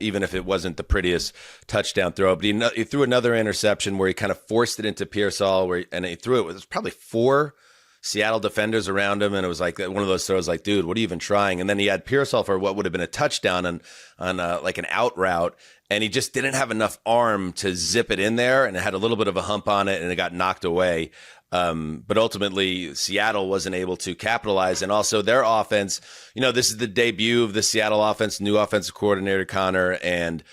even if it wasn't the prettiest touchdown throw. But he threw another interception where he kind of forced it into Pearsall, and he threw it. It was probably 4 Seattle defenders around him, and it was like one of those throws like, dude, what are you even trying? And then he had Pearsall for what would have been a touchdown on like an out route, and he just didn't have enough arm to zip it in there, and it had a little bit of a hump on it, and it got knocked away. But ultimately, Seattle wasn't able to capitalize. And also their offense, this is the debut of the Seattle offense, new offensive coordinator, Connor, and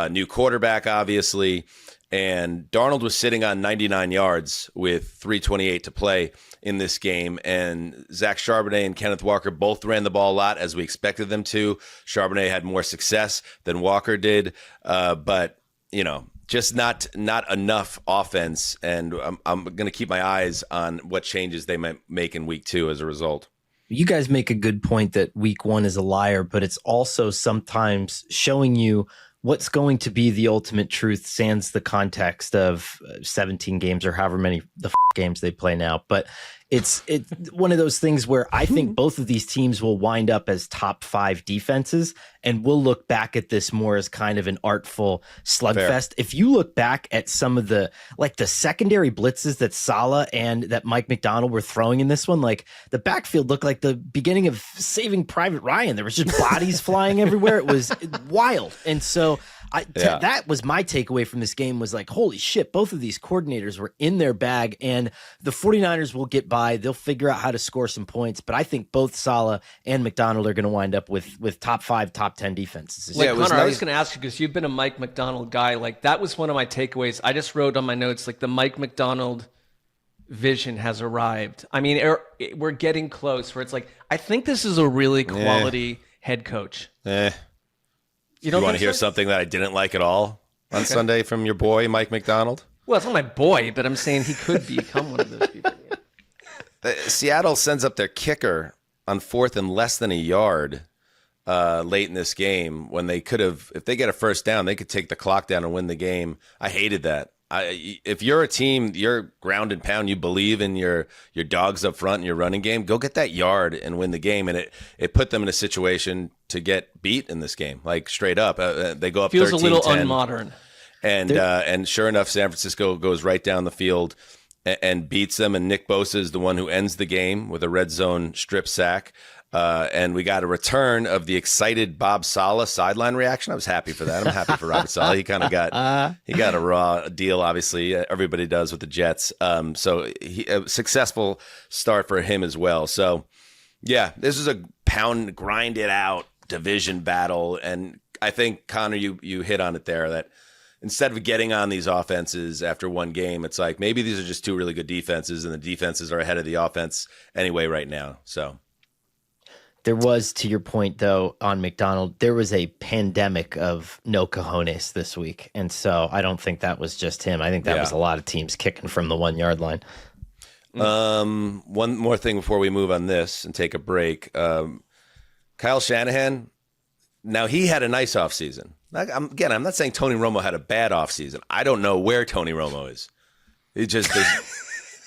new quarterback, obviously. And Darnold was sitting on 99 yards with 3:28 to play in this game. And Zach Charbonnet and Kenneth Walker both ran the ball a lot, as we expected them to. Charbonnet had more success than Walker did. But, just not enough offense, and I'm going to keep my eyes on what changes they might make in week 2 as a result. You guys make a good point that week 1 is a liar, but it's also sometimes showing you what's going to be the ultimate truth, sans the context of 17 games or however many games they play now. But it's one of those things where I think both of these teams will wind up as top 5 defenses, and we'll look back at this more as kind of an artful slugfest. Fair. If you look back at some of the secondary blitzes that Saleh and that Mike McDonald were throwing in this one, like, the backfield looked like the beginning of Saving Private Ryan. There was just bodies flying everywhere. It was wild. And so that was my takeaway from this game, was like, holy shit, both of these coordinators were in their bag, and the 49ers will get by. They'll figure out how to score some points, but I think both Saleh and McDonald are going to wind up with top 5, top 10 defenses. Connor, I was going to ask you, because you've been a Mike McDonald guy. Like, that was one of my takeaways. I just wrote on my notes, like, the Mike McDonald vision has arrived. I mean, we're getting close, where it's like, I think this is a really quality head coach. You want to hear something that I didn't like at all on Sunday from your boy, Mike McDonald? Well, it's not my boy, but I'm saying he could become one of those people. Seattle sends up their kicker on 4th and less than a yard late in this game, when they could have, if they get a first down, they could take the clock down and win the game. I hated that. If you're a team, you're ground and pound, you believe in your dogs up front and your running game, go get that yard and win the game. And it put them in a situation to get beat in this game, like, straight up. They go up 13-10. Feels a little unmodern. And sure enough, San Francisco goes right down the field and beats them. And Nick Bosa is the one who ends the game with a red zone strip sack. And we got a return of the excited Bob Saleh sideline reaction. I was happy for that. I'm happy for Robert Saleh. He kind of got a raw deal, obviously. Everybody does with the Jets. So a successful start for him as well. So, yeah, this is a grind it out division battle. And I think, Connor, you hit on it there, that instead of getting on these offenses after one game, it's like maybe these are just two really good defenses, and the defenses are ahead of the offense anyway right now. So there was, to your point, though, on McDonald, there was a pandemic of no cojones this week. And so I don't think that was just him. I think that was a lot of teams kicking from the 1 yard line. One more thing before we move on this and take a break. Kyle Shanahan, now he had a nice offseason. Again, I'm not saying Tony Romo had a bad offseason. I don't know where Tony Romo is. It's just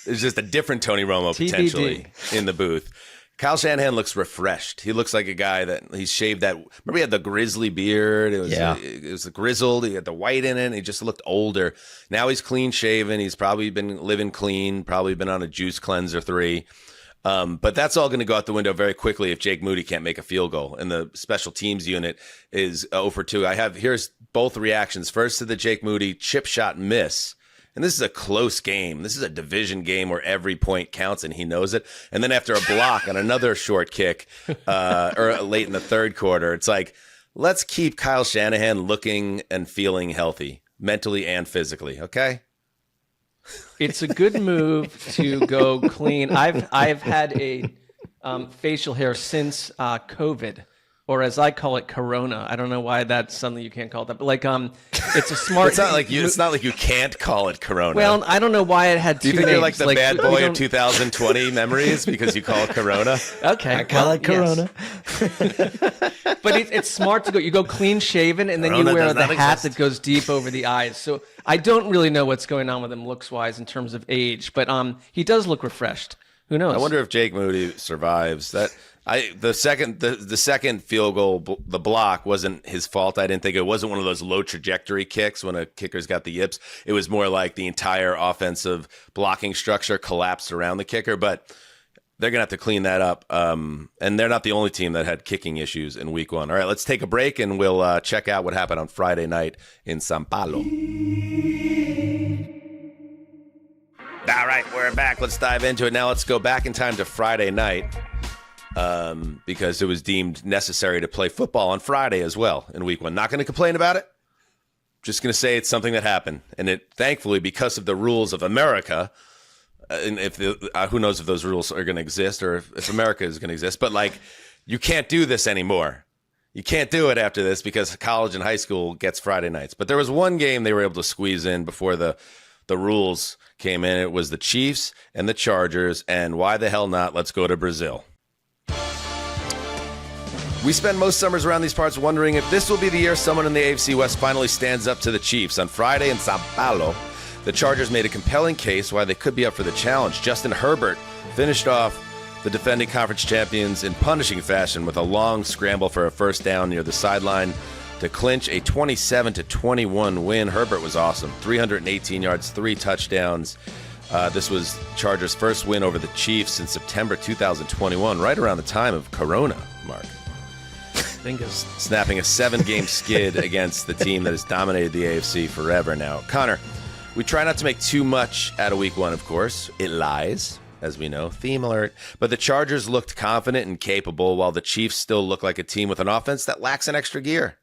there's just a different Tony Romo potentially in the booth. Kyle Shanahan looks refreshed. He looks like a guy that he's shaved that. Remember, he had the grizzly beard. It was grizzled. He had the white in it. He just looked older. Now he's clean shaven. He's probably been living clean. Probably been on a juice cleanser 3. But that's all going to go out the window very quickly if Jake Moody can't make a field goal. And the special teams unit is 0 for 2. Here's both reactions. First to the Jake Moody chip shot miss. And this is a close game. This is a division game where every point counts, and he knows it. And then after a block on another short kick or late in the third quarter, it's like, let's keep Kyle Shanahan looking and feeling healthy, mentally and physically, okay? It's a good move to go clean. I've had a facial hair since COVID, or as I call it, Corona. I don't know why that's something you can't call it that, but like it's a smart. It's not like you can't call it Corona. Well, I don't know why it had two Do you think names. you're like the bad boy of 2020 memories because you call it Corona? Okay, I call it Corona. Yes. But it's smart to go. You go clean shaven, and then Corona you wear does the not hat exist. that goes deep over the eyes. So I don't really know what's going on with him looks wise in terms of age, but he does look refreshed. Who knows? I wonder if Jake Moody survives that. The second field goal, the block wasn't his fault. I didn't think it wasn't one of those low trajectory kicks when a kicker's got the yips. It was more like the entire offensive blocking structure collapsed around the kicker. But they're gonna have to clean that up. And they're not the only team that had kicking issues in Week 1. All right, let's take a break and we'll check out what happened on Friday night in São Paulo. All right, we're back. Let's dive into it now. Let's go back in time to Friday night. Because it was deemed necessary to play football on Friday as well in Week 1. Not going to complain about it. Just going to say it's something that happened. And it, thankfully, because of the rules of America, and who knows if those rules are going to exist or if America is going to exist, but like, you can't do this anymore. You can't do it after this because college and high school gets Friday nights. But there was one game they were able to squeeze in before the rules came in. It was the Chiefs and the Chargers. And why the hell not? Let's go to Brazil. We spend most summers around these parts wondering if this will be the year someone in the AFC West finally stands up to the Chiefs. On Friday in São Paulo, the Chargers made a compelling case why they could be up for the challenge. Justin Herbert finished off the defending conference champions in punishing fashion with a long scramble for a first down near the sideline to clinch a 27-21 win. Herbert was awesome. 318 yards, 3 touchdowns. This was Chargers' first win over the Chiefs in September 2021, right around the time of Corona, Mark. Fingers. Snapping a 7-game skid against the team that has dominated the AFC forever now. Connor, we try not to make too much out of Week 1, of course. It lies, as we know. Theme alert. But the Chargers looked confident and capable, while the Chiefs still look like a team with an offense that lacks an extra gear.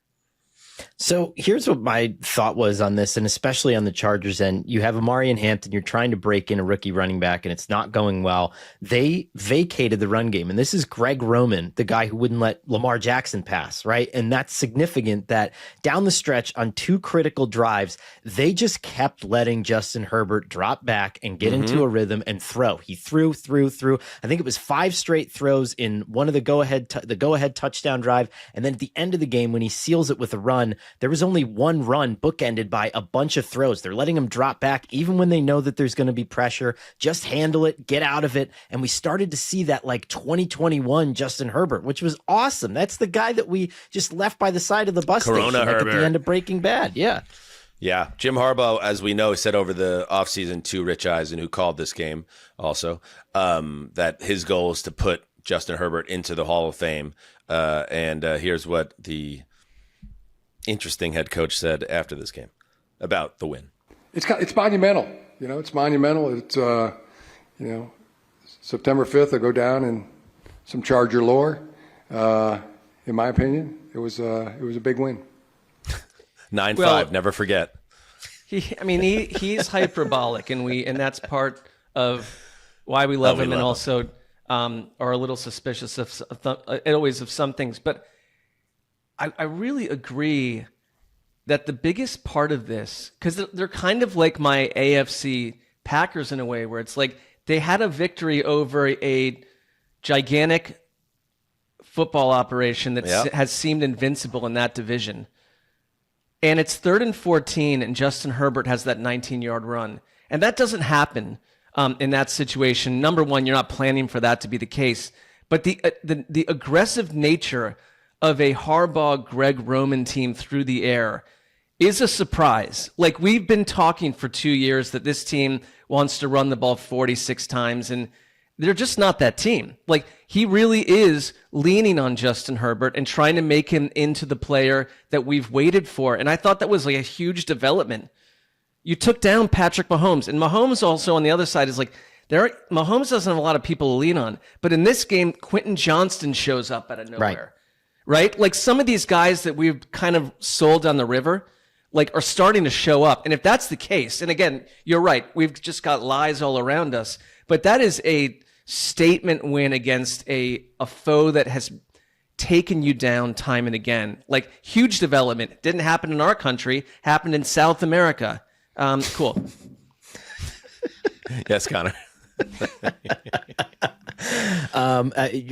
So here's what my thought was on this, and especially on the Chargers end. You have Amari and Hampton. You're trying to break in a rookie running back, and it's not going well. They vacated the run game, and this is Greg Roman, the guy who wouldn't let Lamar Jackson pass, right? And that's significant that down the stretch on 2 critical drives, they just kept letting Justin Herbert drop back and get into a rhythm and throw. He threw. I think it was 5 straight throws in one of the go-ahead touchdown drive, and then at the end of the game, when he seals it with a run, there was only one run bookended by a bunch of throws. They're letting him drop back even when they know that there's going to be pressure. Just handle it, get out of it. And we started to see that like 2021 Justin Herbert, which was awesome. That's the guy that we just left by the side of the bus Corona station Herbert. At the end of Breaking Bad. Yeah. Yeah. Jim Harbaugh, as we know, said over the offseason to Rich Eisen, who called this game also, that his goal is to put Justin Herbert into the Hall of Fame. And here's what the interesting head coach said after this game about the win. It's monumental. It's monumental. It's, September 5th, I go down in some Charger lore. in my opinion, it was a big win. 9-5, never forget. He's hyperbolic, and that's part of why we love him, and also are a little suspicious of some things. But I really agree that the biggest part of this, because they're kind of like my AFC Packers in a way, where it's like they had a victory over a gigantic football operation that has seemed invincible in that division. And it's 3rd and 14, and Justin Herbert has that 19-yard run. And that doesn't happen in that situation. Number one, you're not planning for that to be the case. But the aggressive nature of a Harbaugh, Greg Roman team through the air is a surprise. Like, we've been talking for 2 years that this team wants to run the ball 46 times, and they're just not that team. Like, he really is leaning on Justin Herbert and trying to make him into the player that we've waited for. And I thought that was like a huge development. You took down Patrick Mahomes, and Mahomes also on the other side is like, Mahomes doesn't have a lot of people to lean on. But in this game, Quentin Johnston shows up out of nowhere. Right? Like, some of these guys that we've kind of sold down the river, like, are starting to show up. And if that's the case, and again, you're right, we've just got lies all around us, but that is a statement win against a foe that has taken you down time and again. Like, huge development. Didn't happen in our country, happened in South America. Cool. Yes, Connor.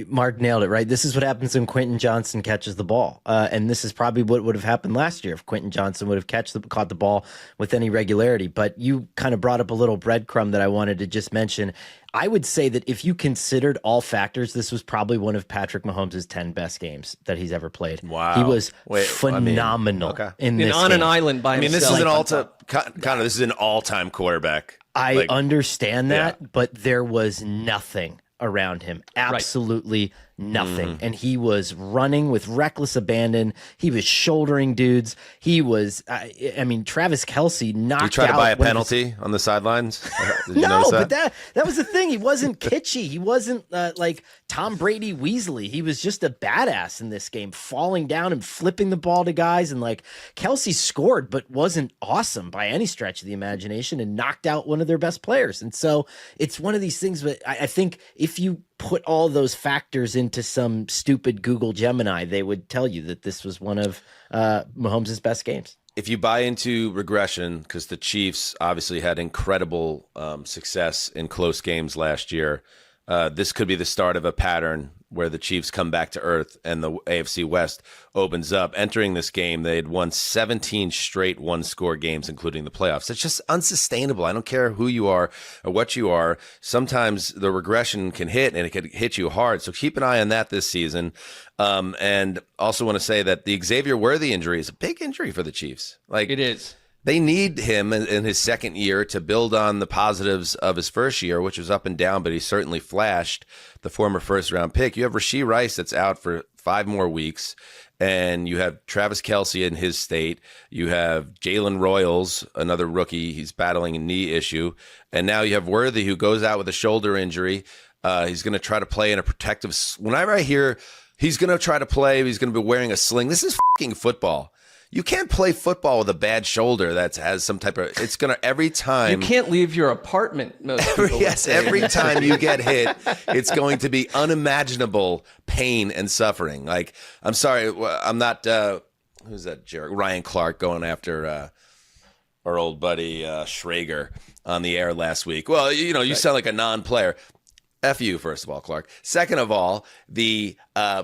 Mark nailed it, right? This is what happens when Quentin Johnston catches the ball. And this is probably what would have happened last year if Quentin Johnston would have caught the ball with any regularity. But you kind of brought up a little breadcrumb that I wanted to just mention. I would say that if you considered all factors, this was probably one of Patrick Mahomes' 10 best games that he's ever played. Wow. He was phenomenal in this on game. an island by himself. This is an all-time, Connor, this is an all-time quarterback. I understand that, but there was nothing around him. Absolutely nothing. And he was running with reckless abandon. He was shouldering dudes. He was, Travis Kelce knocked out. He tried to buy a penalty on the sidelines? Did you notice that? But that was the thing. He wasn't kitschy. He wasn't like Tom Brady Weasley. He was just a badass in this game, falling down and flipping the ball to guys. And like, Kelce scored, but wasn't awesome by any stretch of the imagination, and knocked out one of their best players. And so it's one of these things, but I think if you put all those factors into some stupid Google Gemini, they would tell you that this was one of Mahomes' best games. If you buy into regression, because the Chiefs obviously had incredible success in close games last year, this could be the start of a pattern where the Chiefs come back to earth and the AFC West opens up. Entering this game, they had won 17 straight one-score games, including the playoffs. It's just unsustainable. I don't care who you are or what you are. Sometimes the regression can hit, and it can hit you hard. So keep an eye on that this season. And also want to say that the Xavier Worthy injury is a big injury for the Chiefs. Like, it is. They need him in his second year to build on the positives of his first year, which was up and down, but he certainly flashed, the former first-round pick. You have Rashee Rice that's out for 5 more weeks, and you have Travis Kelce in his state. You have Jalen Royals, another rookie. He's battling a knee issue. And now you have Worthy, who goes out with a shoulder injury. He's going to try to play in a protective – whenever I hear he's going to try to play, he's going to be wearing a sling, this is fucking football. You can't play football with a bad shoulder that has some type of. It's gonna every time. You can't leave your apartment. Every time you get hit, it's going to be unimaginable pain and suffering. Like, I'm sorry, I'm not. Who's that jerk? Ryan Clark going after our old buddy Schrager on the air last week. Well, you sound like a non-player. F you, first of all, Clark. Second of all, the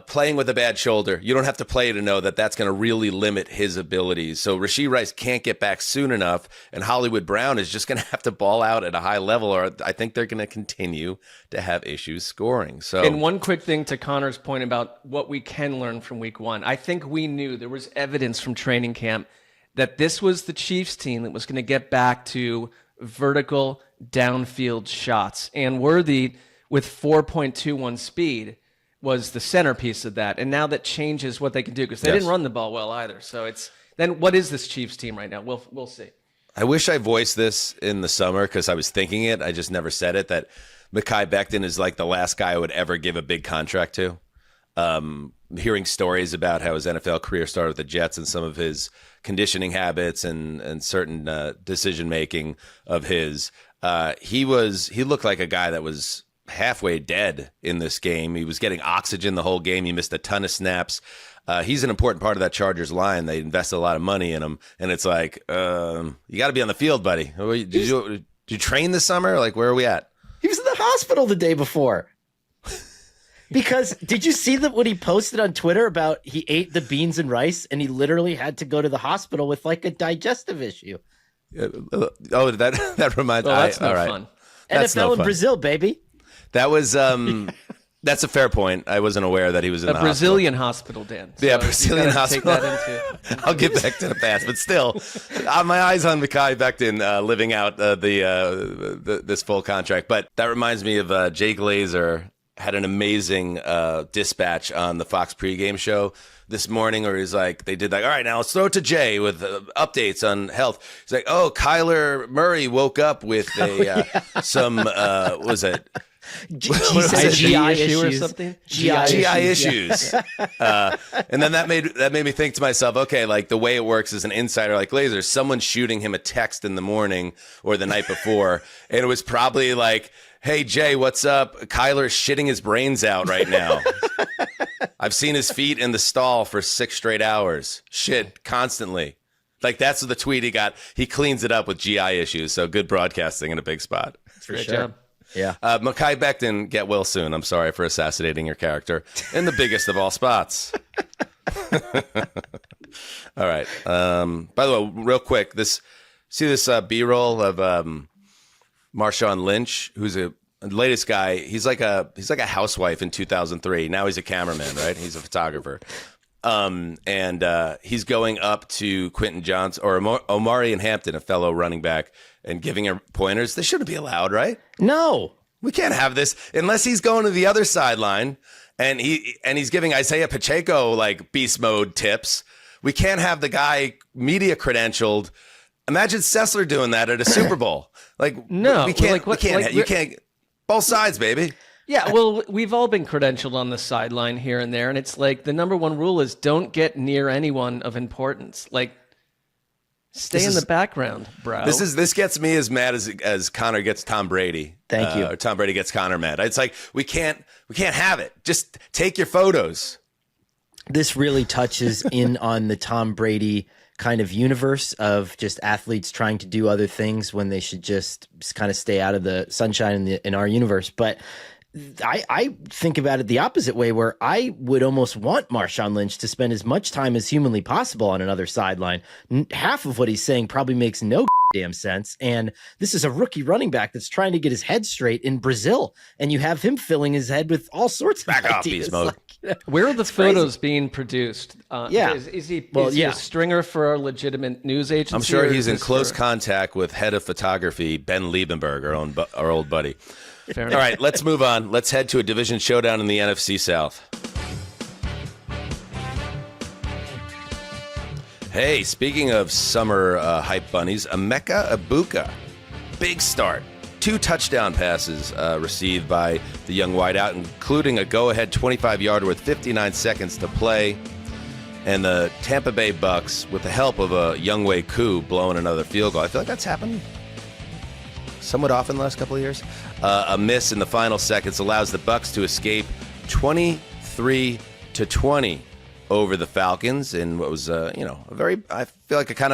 playing with a bad shoulder, you don't have to play to know that that's going to really limit his abilities. So Rashee Rice can't get back soon enough, and Hollywood Brown is just going to have to ball out at a high level, or I think they're going to continue to have issues scoring. So, and one quick thing to Connor's point about what we can learn from week one. I think we knew there was evidence from training camp that this was the Chiefs team that was going to get back to vertical downfield shots, and Worthy with 4.21 speed was the centerpiece of that. And now that changes what they can do, because they didn't run the ball well either. So then what is this Chiefs team right now? We'll see. I wish I voiced this in the summer because I was thinking it. I just never said it, that Mekhi Becton is like the last guy I would ever give a big contract to. hearing stories about how his NFL career started with the Jets and some of his conditioning habits and certain decision making of his. He looked like a guy that was halfway dead in this game. He was getting oxygen the whole game. He missed a ton of snaps. He's an important part of that Chargers line. They invested a lot of money in him, and it's like, you got to be on the field, buddy. Did you train this summer? Like, where are we at? He was in the hospital the day before. Because did you see that what he posted on Twitter about he ate the beans and rice and he literally had to go to the hospital with like a digestive issue? Oh, that reminds me. That's no all right. fun. That's NFL no in fun. Brazil, baby. That was that's a fair point. I wasn't aware that he was in A the Brazilian hospital, Dan. Yeah, So Brazilian you gotta hospital. Take that into. I'll get back to the past, but still, my eyes on Mekhi Becton living out this full contract. But that reminds me of Jay Glazer had an amazing dispatch on the Fox pregame show this morning, where he's like, they did like, all right, now let's throw it to Jay with updates on health. He's like, oh, Kyler Murray woke up with some what was it? He said GI issue or something. GI issues. And then that made me think to myself, okay, like the way it works as an insider like Glazer, someone's shooting him a text in the morning or the night before, and it was probably like, hey, Jay, what's up? Kyler's shitting his brains out right now. I've seen his feet in the stall for 6 straight hours. Shit, constantly. Like, that's the tweet he got. He cleans it up with GI issues, so good broadcasting in a big spot. For Great sure. job. Yeah. Mekhi Becton, get well soon. I'm sorry for assassinating your character in the biggest of all spots. All right. By the way, real quick, this B-roll of Marshawn Lynch, who's the latest guy. He's like a housewife in 2003. Now he's a cameraman, right? He's a photographer. And he's going up to Quentin Johnson or Omari and Hampton, a fellow running back, and giving him pointers. This shouldn't be allowed, right? No. We can't have this unless he's going to the other sideline and he's giving Isaiah Pacheco like beast mode tips. We can't have the guy media credentialed. Imagine Sessler doing that at a Super Bowl. Like, No, we can't. like what- we can't. like You can't. Both sides, baby. Yeah, well, we've all been credentialed on the sideline here and there, and it's like the number one rule is don't get near anyone of importance. Like, stay in the background, bro. This gets me as mad as Connor gets Tom Brady. Thank you. Or Tom Brady gets Connor mad. It's like we can't have it. Just take your photos. This really touches in on the Tom Brady kind of universe of just athletes trying to do other things when they should just kind of stay out of the sunshine in our universe. But I think about it the opposite way, where I would almost want Marshawn Lynch to spend as much time as humanly possible on another sideline. Half of what he's saying probably makes no damn sense. And this is a rookie running back that's trying to get his head straight in Brazil. And you have him filling his head with all sorts of Back off, ideas. beast mode. Where are the photos being produced? Yeah. Is he Yeah. a stringer for a legitimate news agency? I'm sure or he's is in this close for- contact with head of photography Ben Liebenberg, our old buddy. Fair All enough. right, let's move on. Let's head to a division showdown in the NFC South. Hey, speaking of summer hype bunnies, Emeka Egbuka, big start. 2 touchdown passes received by the young wideout, including a go-ahead 25-yarder with 59 seconds to play. And the Tampa Bay Bucks, with the help of a Younghoe Koo, blowing another field goal. I feel like that's happened somewhat often the last couple of years. A miss in the final seconds allows the Bucks to escape 23-20 over the Falcons in what was a very, I feel like I talk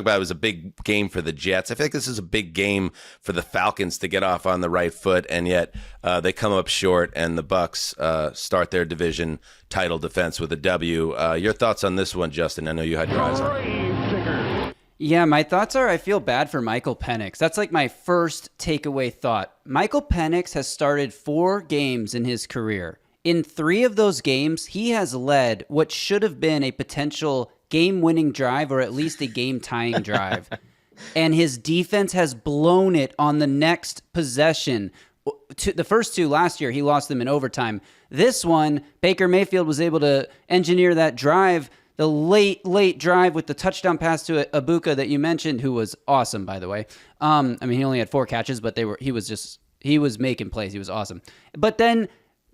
about it was a big game for the Jets. I feel like this is a big game for the Falcons to get off on the right foot, and yet they come up short, and the Bucks start their division title defense with a W. Your thoughts on this one, Justin? I know you had your eyes on it. Yeah, my thoughts are I feel bad for Michael Penix. That's like my first takeaway thought. Michael Penix has started 4 games in his career. In 3 of those games, he has led what should have been a potential game-winning drive or at least a game-tying drive. And his defense has blown it on the next possession. The first 2 last year, he lost them in overtime. This one, Baker Mayfield was able to engineer that drive. The late drive with the touchdown pass to Egbuka that you mentioned, who was awesome, by the way. He only had 4 catches, but he was making plays. He was awesome. But then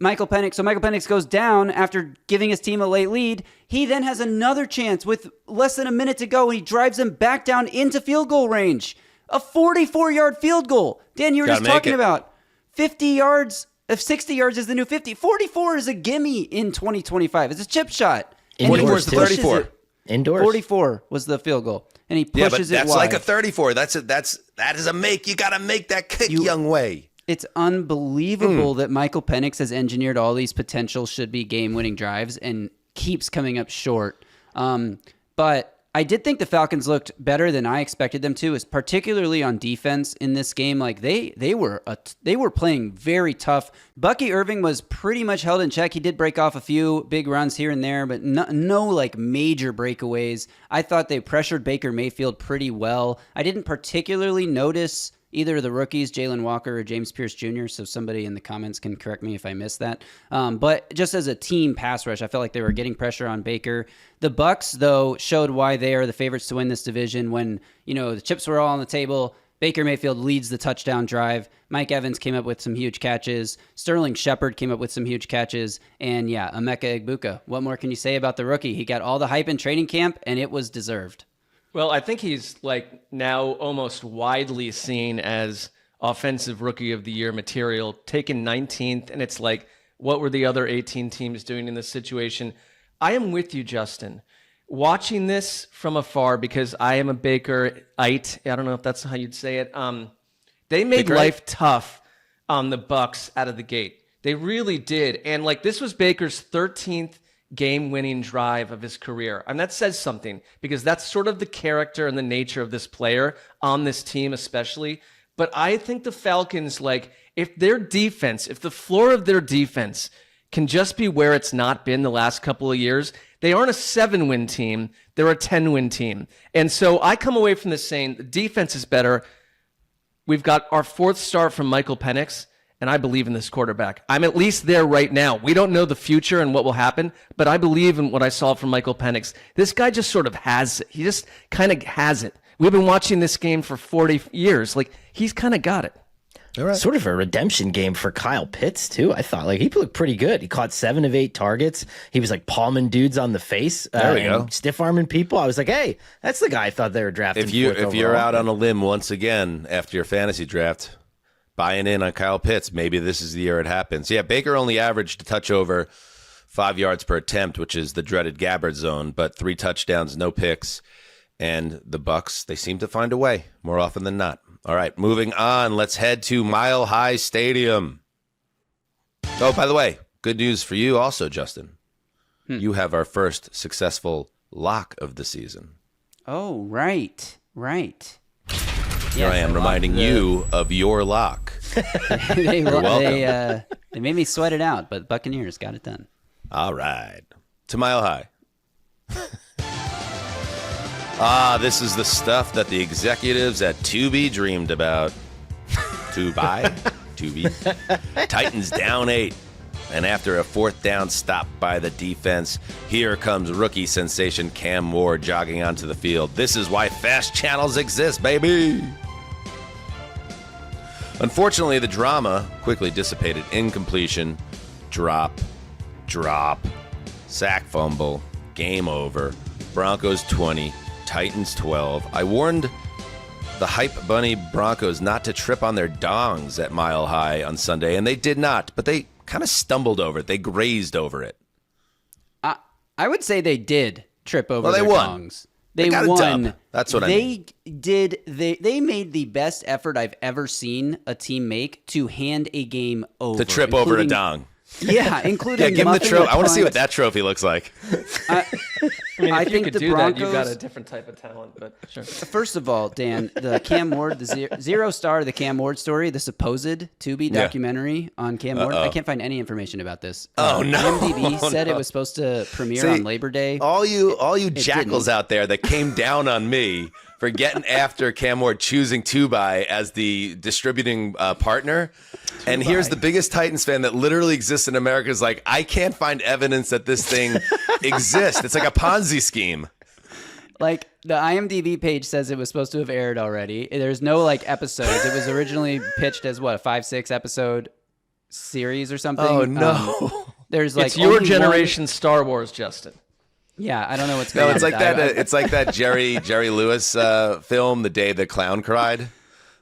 Michael Penix goes down after giving his team a late lead. He then has another chance with less than a minute to go, and he drives them back down into field goal range. A 44-yard field goal. Dan, you were just talking about 50 yards. If 60 yards is the new 50, 44 is a gimme in 2025. It's a chip shot. 44 is the 34. Indoors. 44 was the field goal, and he pushes it wide. That's like a 34. That is a make. You got to make that kick, Young Wei. It's unbelievable that Michael Penix has engineered all these potential should-be game-winning drives and keeps coming up short. But I did think the Falcons looked better than I expected them to, is particularly on defense in this game. Like they were playing very tough. Bucky Irving was pretty much held in check. He did break off a few big runs here and there, but no like major breakaways. I thought they pressured Baker Mayfield pretty well. I didn't particularly notice either of the rookies, Jalen Walker or James Pierce Jr., so somebody in the comments can correct me if I missed that. But just as a team pass rush, I felt like they were getting pressure on Baker. The Bucs, though, showed why they are the favorites to win this division when, the chips were all on the table. Baker Mayfield leads the touchdown drive. Mike Evans came up with some huge catches. Sterling Shepard came up with some huge catches. And, Emeka Egbuka. What more can you say about the rookie? He got all the hype in training camp, and it was deserved. Well, I think he's now almost widely seen as offensive rookie of the year material, taken 19th. And it's what were the other 18 teams doing in this situation? I am with you, Justin. Watching this from afar, because I am a Bakerite. I don't know if that's how you'd say it. They made life tough on the Bucs out of the gate. They really did. And this was Baker's 13th game-winning drive of his career. And that says something, because that's sort of the character and the nature of this player on this team especially. But I think the Falcons, if the floor of their defense can just be where it's not been the last couple of years, they aren't a 7-win team, they're a 10-win team. And so I come away from this saying the defense is better. We've got our 4th start from Michael Penix, and I believe in this quarterback. I'm at least there right now. We don't know the future and what will happen, but I believe in what I saw from Michael Penix. This guy just sort of has it. He just kind of has it. We've been watching this game for 40 years. He's kind of got it. All right. Sort of a redemption game for Kyle Pitts, too. I thought he looked pretty good. He caught 7 of 8 targets. He was palming dudes on the face. There we go. Stiff arming people. I was like, hey, that's the guy I thought they were drafting. If you're out on a limb once again after your fantasy draft, buying in on Kyle Pitts, maybe this is the year it happens. Yeah, Baker only averaged a touch over 5 yards per attempt, which is the dreaded Gabbard zone, but 3 touchdowns, no picks. And the Bucs, they seem to find a way more often than not. All right, moving on. Let's head to Mile High Stadium. Oh, by the way, good news for you also, Justin. You have our first successful lock of the season. Oh, right. Here I am reminding you of your lock. They made me sweat it out, but Buccaneers got it done. All right. To Mile High. This is the stuff that the executives at Tubi dreamed about. Tubi. Titans down 8. And after a 4th down stop by the defense, here comes rookie sensation Cam Moore jogging onto the field. This is why fast channels exist, baby. Unfortunately, the drama quickly dissipated. Incompletion, drop, sack fumble, game over. Broncos 20, Titans 12. I warned the hype bunny Broncos not to trip on their dongs at Mile High on Sunday, and they did not, but they kind of stumbled over it. They grazed over it. I would say they did trip over their won. dongs. They won. That's what I mean. They made the best effort I've ever seen a team make to hand a game over. To trip over a dong. Yeah, including give him the trophy. I want to see what that trophy looks like. I I if think you could the do Broncos, that, you've got a different type of talent. But sure. First of all, Dan, the Cam Ward, the zero star, the Cam Ward story, the supposed Tubi documentary on Cam Ward. I can't find any information about this. IMDb said it was supposed to premiere on Labor Day. All you jackals out there that came down on me for getting after Cam Ward choosing Tubi as the distributing partner. And here's the biggest Titans fan that literally exists in America is like, I can't find evidence that this thing exists. It's like a Ponzi scheme. Like, the IMDb page says it was supposed to have aired already. There's no, episodes. It was originally pitched as, a 5-6 episode series or something. Oh no. There's like it's your only generation Star Wars, Justin. Yeah, I don't know what's going No, on. it's like that. It's like that Jerry Lewis film, The Day the Clown Cried,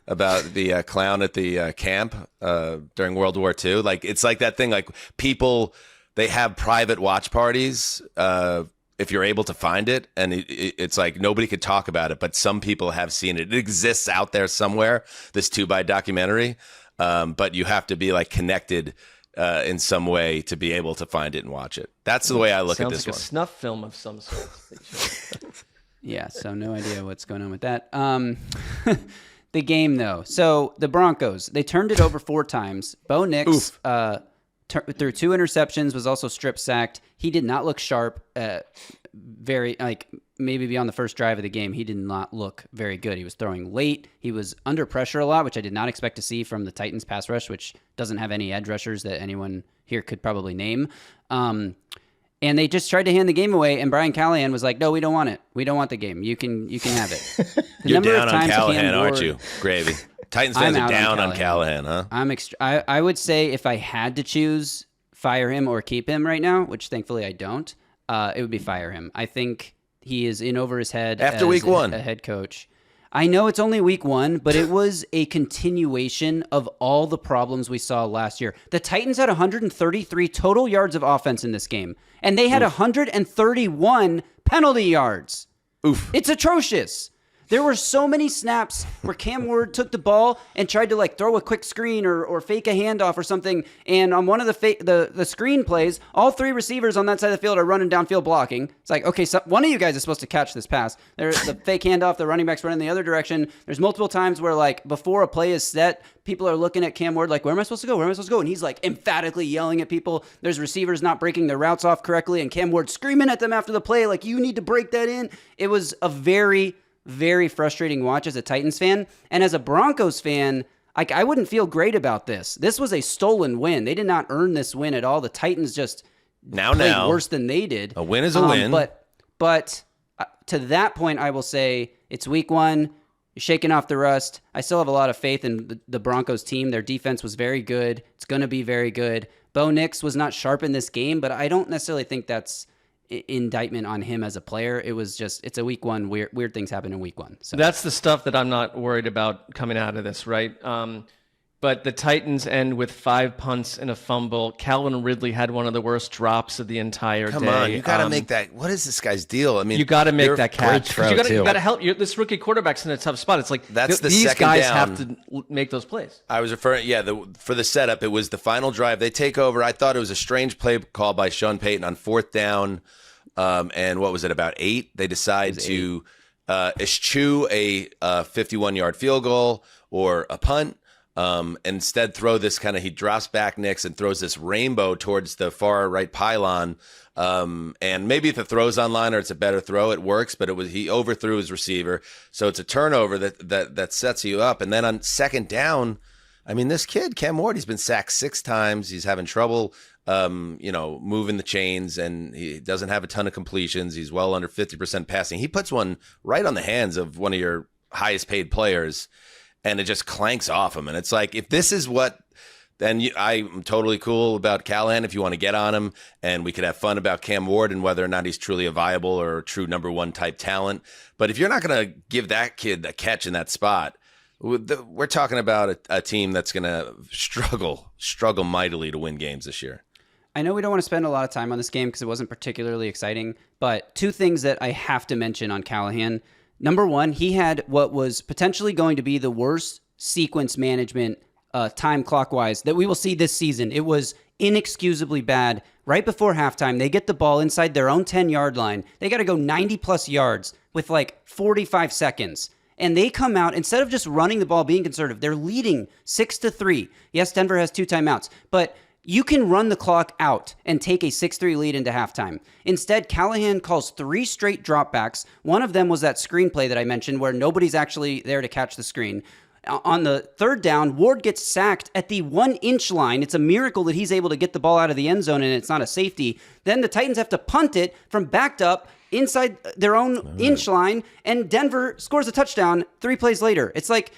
about the clown at the camp during World War II. Like it's like that thing. Like people, they have private watch parties. If you're able to find it, and it's like nobody could talk about it, but some people have seen it. It exists out there somewhere. This 2x documentary, but you have to be like connected in some way to be able to find it and watch it. That's the way I look at this like one. a snuff film of some sort. Yeah, so no idea what's going on with that. The game, though. So the Broncos, they turned it over 4 times. Bo Nix threw 2 interceptions, was also strip sacked. He did not look sharp. Very, like, maybe beyond the first drive of the game, he did not look very good. He was throwing late. He was under pressure a lot, which I did not expect to see from the Titans pass rush, which doesn't have any edge rushers that anyone here could probably name. And they just tried to hand the game away, and Brian Callahan was like, no, we don't want it. We don't want the game. You can have it. You're down on Callahan, aren't you, Gravy? Titans fans are down on Callahan, huh? I would say if I had to choose fire him or keep him right now, which thankfully I don't, it would be fire him. I think he is in over his head after week 1. A head coach. I know it's only week 1, but it was a continuation of all the problems we saw last year. The Titans had 133 total yards of offense in this game, and they had 131 penalty yards. Oof. It's atrocious. There were so many snaps where Cam Ward took the ball and tried to like throw a quick screen or fake a handoff or something. And on one of the screen plays, all 3 receivers on that side of the field are running downfield blocking. It's like, okay, so one of you guys is supposed to catch this pass. There's the fake handoff, the running back's running the other direction. There's multiple times where like before a play is set, people are looking at Cam Ward like, where am I supposed to go? Where am I supposed to go? And he's like emphatically yelling at people. There's receivers not breaking their routes off correctly, and Cam Ward screaming at them after the play like, you need to break that in. It was a very frustrating watch as a Titans fan. And as a Broncos fan, I wouldn't feel great about this. This was a stolen win. They did not earn this win at all. The Titans just played worse than they did. A win is a win. But to that point, I will say it's week 1. You're shaking off the rust. I still have a lot of faith in the Broncos team. Their defense was very good. It's going to be very good. Bo Nix was not sharp in this game, but I don't necessarily think that's indictment on him as a player. It was just, it's a week 1. Weird things happen in week 1. So that's the stuff that I'm not worried about coming out of this, right? But the Titans end with 5 punts and a fumble. Calvin Ridley had one of the worst drops of the entire day. Come on, you got to make that. What is this guy's deal? I mean, you got to make that catch. You got to help. This rookie quarterback's in a tough spot. It's like that's these guys have to make those plays. I was referring, for the setup. It was the final drive. They take over. I thought it was a strange play call by Sean Payton on 4th down. And what was it, about 8? They decide to eschew a 51-yard field goal or a punt. Instead throw this he drops back Nix and throws this rainbow towards the far right pylon. And maybe if the throw's online or it's a better throw, it works, but he overthrew his receiver. So it's a turnover that sets you up. And then on 2nd down, I mean, this kid, Cam Ward, he's been sacked 6 times. He's having trouble, moving the chains, and he doesn't have a ton of completions. He's well under 50% passing. He puts one right on the hands of one of your highest paid players, and it just clanks off him. And it's like, if this is what, then I'm totally cool about Callahan if you want to get on him, and we could have fun about Cam Ward and whether or not he's truly a viable or a true number 1 type talent. But if you're not going to give that kid a catch in that spot, we're talking about a team that's going to struggle mightily to win games this year. I know we don't want to spend a lot of time on this game because it wasn't particularly exciting, but 2 things that I have to mention on Callahan. Number 1, he had what was potentially going to be the worst sequence management time clock-wise that we will see this season. It was inexcusably bad. Right before halftime, they get the ball inside their own 10-yard line. They got to go 90-plus yards with like 45 seconds. And they come out, instead of just running the ball, being conservative, they're leading 6-3. Yes, Denver has 2 timeouts, but you can run the clock out and take a 6-3 lead into halftime. Instead, Callahan calls 3 straight dropbacks. One of them was that screenplay that I mentioned where nobody's actually there to catch the screen. On the 3rd down, Ward gets sacked at the 1-inch line. It's a miracle that he's able to get the ball out of the end zone and it's not a safety. Then the Titans have to punt it from backed up inside their own inch line, and Denver scores a touchdown 3 plays later. It's like,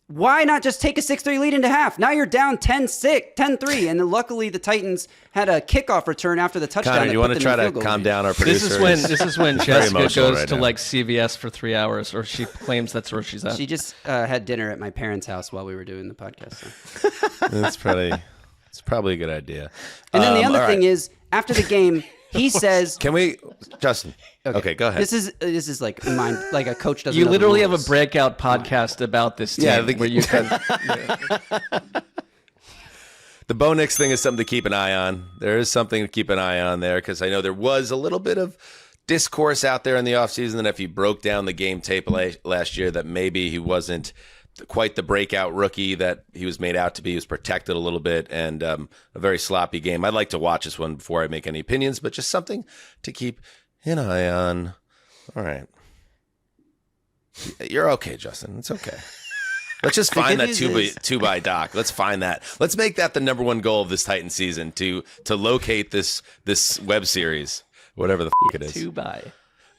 Why not just take a 6-3 lead into half? Now you're down 10-6, 10-3, and then luckily the Titans had a kickoff return after the touchdown. Connor, you want to try to calm down our producer? This is when Jessica goes right to now. like CVS for 3 hours, or she claims that's where she's at. She just had dinner at my parents' house while we were doing the podcast. So. It's probably a good idea. And then the all other thing right. is, after the game, he says, Can we, Justin? Okay, go ahead. This is like like a coach doesn't. You know the literally have a rules. breakout podcast about this team. Yeah, I think- where you can. The Bo Nix thing is something to keep an eye on. There is something to keep an eye on there because I know there was a little bit of discourse out there in the offseason that if you broke down the game tape last year that maybe he wasn't quite the breakout rookie that he was made out to be. He was protected a little bit and a very sloppy game. I'd like to watch this one before I make any opinions, but just something to keep an eye on. All right. You're okay, Justin. It's okay. Let's just find that two by doc. Let's find that. Let's make that the number one goal of this Titan season to locate this web series, whatever the it is. 2 by.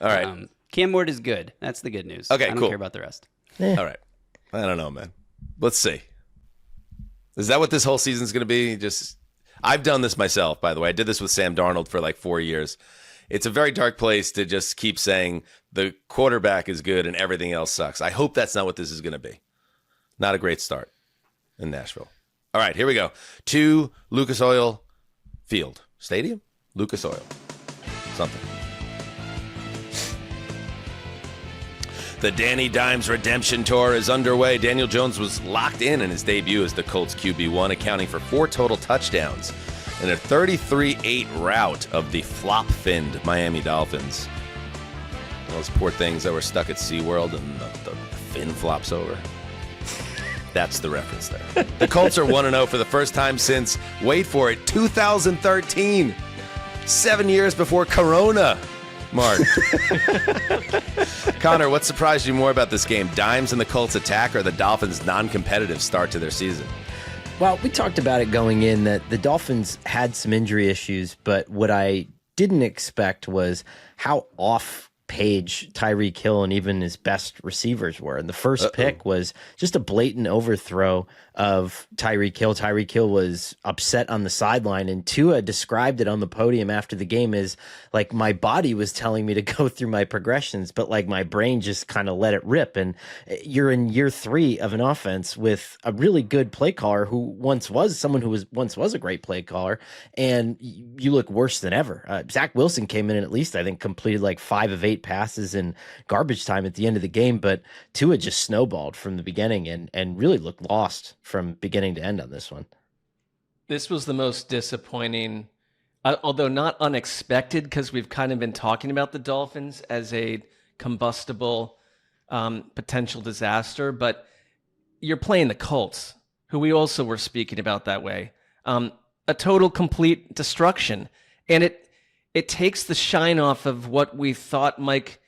All right. Cam Ward is good. That's the good news. Okay, I don't cool. care about the rest. All right. I don't know, man. Let's see. Is that what this whole season's going to be? I've done this myself, by the way. I did this with Sam Darnold for like 4 years. It's a very dark place to just keep saying the quarterback is good and everything else sucks. I hope that's not what this is going to be. Not a great start in Nashville. All right, here we go. To Lucas Oil Field. Stadium? Lucas Oil. Something. The Danny Dimes Redemption Tour is underway. Daniel Jones was locked in his debut as the Colts QB1, accounting for 4 total touchdowns in a 33-8 rout of the flop-finned Miami Dolphins. Those poor things that were stuck at SeaWorld and the fin flops over. That's the reference there. The Colts are 1-0 for the first time since, wait for it, 2013. 7 years before Corona. Mark. Connor, what surprised you more about this game? Dimes and the Colts attack or the Dolphins' non-competitive start to their season? Well, we talked about it going in that the Dolphins had some injury issues, but what I didn't expect was how off page Tyreek Hill and even his best receivers were. And the first pick was just a blatant overthrow of Tyreek Hill. Tyreek Hill was upset on the sideline, and Tua described it on the podium after the game as like, my body was telling me to go through my progressions, but like my brain just kind of let it rip. And you're in year 3 of an offense with a really good play caller who once was a great play caller, and you look worse than ever. Zach Wilson came in and at least I think completed like 5 of 8 passes in garbage time at the end of the game, but Tua just snowballed from the beginning and really looked lost from beginning to end on this one. This was the most disappointing, although not unexpected, because we've kind of been talking about the Dolphins as a combustible potential disaster, but you're playing the Colts, who we also were speaking about that way. A total, complete destruction. And it takes the shine off of what we thought Mike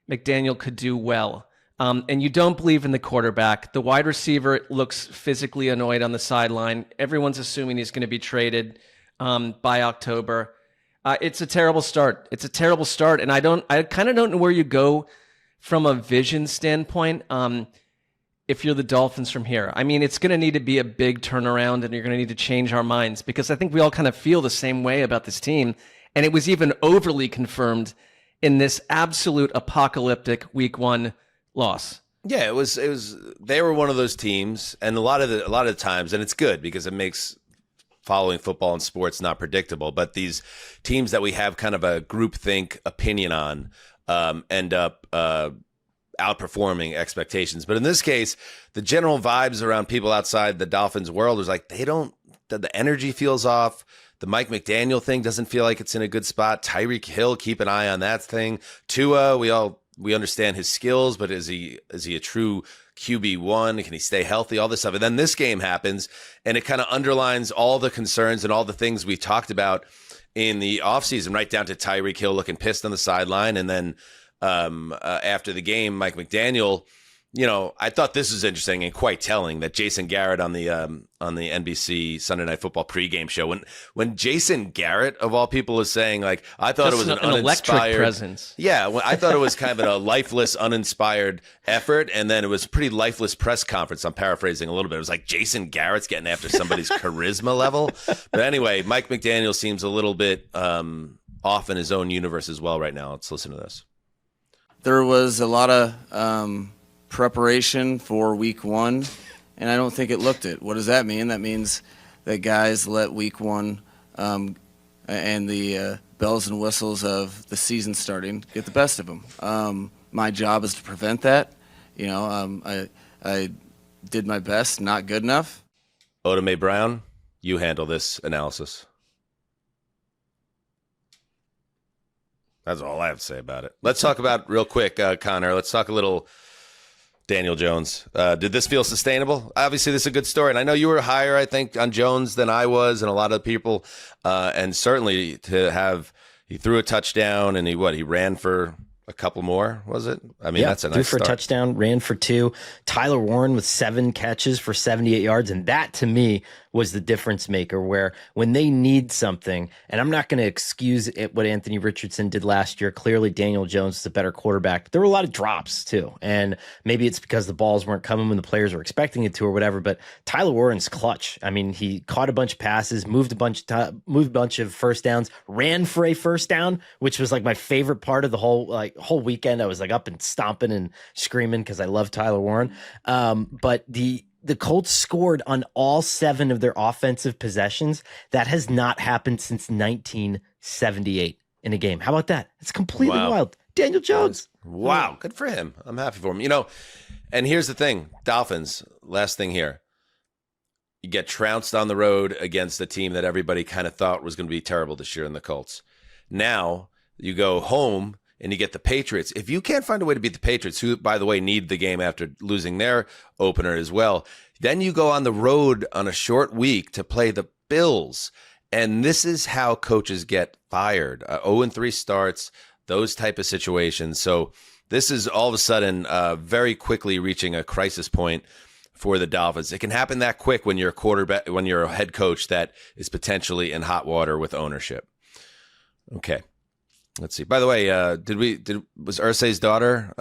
McDaniel could do well. And you don't believe in the quarterback. The wide receiver looks physically annoyed on the sideline. Everyone's assuming he's going to be traded by October. It's a terrible start. And I kind of don't know where you go from a vision standpoint if you're the Dolphins from here. I mean, it's going to need to be a big turnaround, and you're going to need to change our minds, because I think we all kind of feel the same way about this team. And it was even overly confirmed in this absolute apocalyptic week 1 loss. Yeah, it was. They were one of those teams, and a lot of the times, and it's good because it makes following football and sports not predictable. But these teams that we have kind of a groupthink opinion on end up outperforming expectations. But in this case, the general vibes around people outside the Dolphins world was like the energy feels off. The Mike McDaniel thing doesn't feel like it's in a good spot. Tyreek Hill, keep an eye on that thing. Tua, we understand his skills, but is he a true QB1? Can he stay healthy? All this stuff. And then this game happens, and it kind of underlines all the concerns and all the things we talked about in the offseason, right down to Tyreek Hill looking pissed on the sideline. And then after the game, Mike McDaniel I thought this was interesting and quite telling that Jason Garrett on the NBC Sunday Night Football pregame show, when Jason Garrett of all people is saying, like, I thought it was an electric uninspired presence. Yeah, I thought it was kind of a lifeless, uninspired effort, and then it was a pretty lifeless press conference. I'm paraphrasing a little bit. It was like Jason Garrett's getting after somebody's charisma level. But anyway, Mike McDaniel seems a little bit off in his own universe as well right now. Let's listen to this. There was a lot of preparation for week one, and I don't think it looked it. What does that mean? That means that guys let week one and the bells and whistles of the season starting get the best of them. My job is to prevent that. I did my best, not good enough. Oda Mae Brown, you handle this analysis. That's all I have to say about it. Let's talk about, real quick, Connor, let's talk a little Daniel Jones. Did this feel sustainable? Obviously, this is a good story. And I know you were higher, I think, on Jones than I was and a lot of people. And certainly to have, he threw a touchdown and he ran for a couple more, was it? I mean, that's a nice threw for start. a touchdown, ran for 2. Tyler Warren with 7 catches for 78 yards. And that, to me, was the difference maker, where when they need something, and I'm not going to excuse what Anthony Richardson did last year. Clearly, Daniel Jones is a better quarterback, but there were a lot of drops too. And maybe it's because the balls weren't coming when the players were expecting it to or whatever, but Tyler Warren's clutch. I mean, he caught a bunch of passes, moved a bunch of first downs, ran for a first down, which was like my favorite part of the whole weekend. I was like up and stomping and screaming because I love Tyler Warren. But the Colts scored on all 7 of their offensive possessions. That has not happened since 1978 in a game. How about that? It's completely wild. Daniel Jones. Wow. Good for him. I'm happy for him. And here's the thing. Dolphins, last thing here. You get trounced on the road against a team that everybody kind of thought was going to be terrible this year in the Colts. Now you go home and you get the Patriots. If you can't find a way to beat the Patriots, who, by the way, need the game after losing their opener as well, then you go on the road on a short week to play the Bills. And this is how coaches get fired. 0-3 starts, those type of situations. So this is all of a sudden very quickly reaching a crisis point for the Dolphins. It can happen that quick when you're a quarterback, when you're a head coach that is potentially in hot water with ownership. Okay. Let's see. By the way, was Irsay's daughter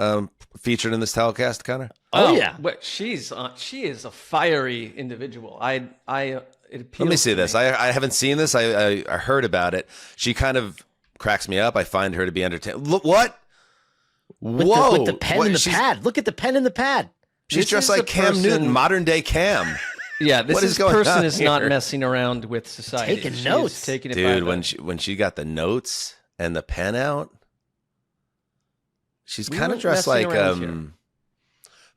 featured in this telecast, Connor? Oh yeah. But she is a fiery individual. It appeals. Let me see to this. I haven't seen this. I heard about it. She kind of cracks me up. I find her to be entertaining. Look, what? Whoa! With the pen in the pad. Look at the pen in the pad. She's dressed like Cam Newton, modern day Cam. Yeah, this person is not here? messing around with society. Taking notes. Taking it Dude, by when she got the notes and the pen out, she's We kind of weren't dressed messing like around here.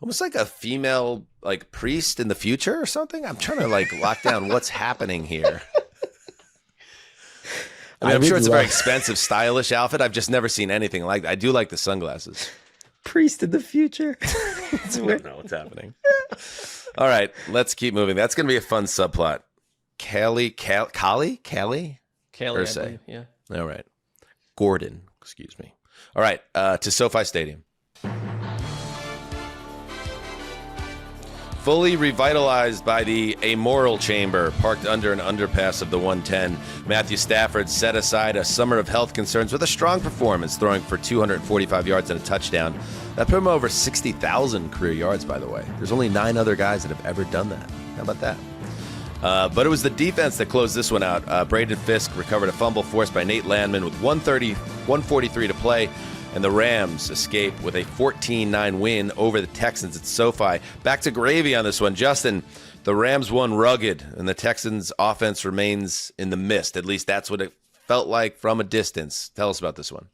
almost like a female like priest in the future or something. I'm trying to like lock down what's happening here. I mean, I'm sure it's a very expensive, stylish outfit. I've just never seen anything like that. I do like the sunglasses. Priest in the future. I don't know what's happening. All right, let's keep moving. That's going to be a fun subplot. Callie? Callie, I Irsay. believe, yeah. All right. Gordon, excuse me. All right, to SoFi Stadium. Fully revitalized by the amoral chamber parked under an underpass of the 110, Matthew Stafford set aside a summer of health concerns with a strong performance, throwing for 245 yards and a touchdown. That put him over 60,000 career yards, by the way. There's only 9 other guys that have ever done that. How about that? But it was the defense that closed this one out. Braden Fisk recovered a fumble forced by Nate Landman with 143 to play. And the Rams escape with a 14-9 win over the Texans at SoFi. Back to gravy on this one. Justin, the Rams won rugged, and the Texans' offense remains in the mist. At least that's what it felt like from a distance. Tell us about this one.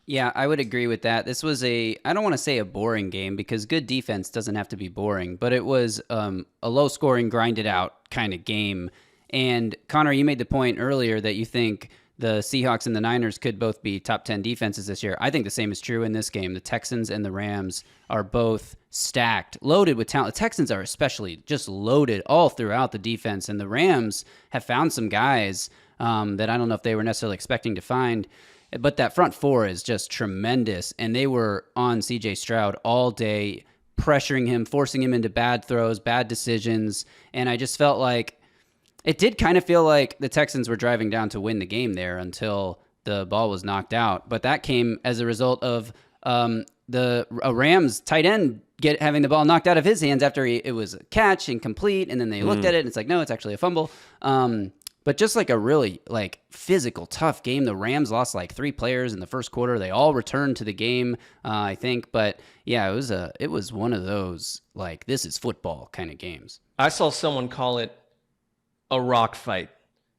Yeah, I would agree with that. This was I don't want to say a boring game because good defense doesn't have to be boring, but it was a low-scoring, grinded-out kind of game. And, Connor, you made the point earlier that you think the Seahawks and the Niners could both be top 10 defenses this year. I think the same is true in this game. The Texans and the Rams are both stacked, loaded with talent. The Texans are especially just loaded all throughout the defense, and the Rams have found some guys that I don't know if they were necessarily expecting to find. But that front four is just tremendous, and they were on C.J. Stroud all day. pressuring him, forcing him into bad throws, bad decisions. And I just felt like it did kind of feel like the Texans were driving down to win the game there until the ball was knocked out. But that came as a result of the Rams tight end having the ball knocked out of his hands after it was a catch, incomplete, and then they looked at it and it's like, no, it's actually a fumble. But just like a really like physical, tough game. The Rams lost like 3 players in the first quarter. They all returned to the game, I think. But yeah, it was one of those like, this is football kind of games. I saw someone call it a rock fight.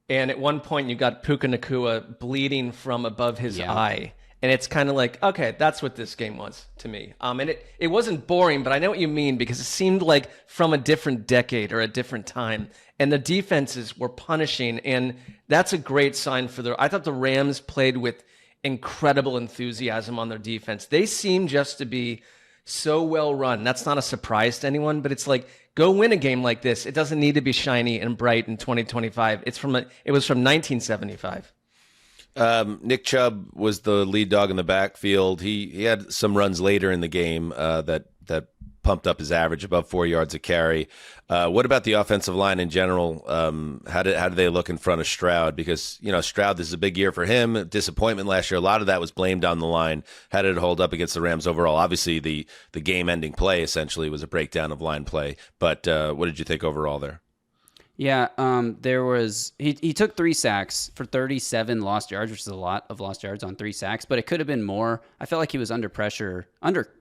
And at one point you got Puka Nacua bleeding from above his eye. And it's kind of like, okay, that's what this game was to me. And it wasn't boring, but I know what you mean, because it seemed like from a different decade or a different time. And the defenses were punishing, and that's a great sign I thought the Rams played with incredible enthusiasm on their defense. They seem just to be so well run. That's not a surprise to anyone, but it's like, go win a game like this. It doesn't need to be shiny and bright in 2025. It was from 1975. Nick Chubb was the lead dog in the backfield. He had some runs later in the game that pumped up his average above 4 yards a carry. What about the offensive line in general? How did they look in front of Stroud? Because, Stroud, this is a big year for him. Disappointment last year. A lot of that was blamed on the line. How did it hold up against the Rams overall? Obviously, the game-ending play essentially was a breakdown of line play. But what did you think overall there? Yeah, there was he took 3 sacks for 37 lost yards, which is a lot of lost yards on 3 sacks, but it could have been more. I felt like he was under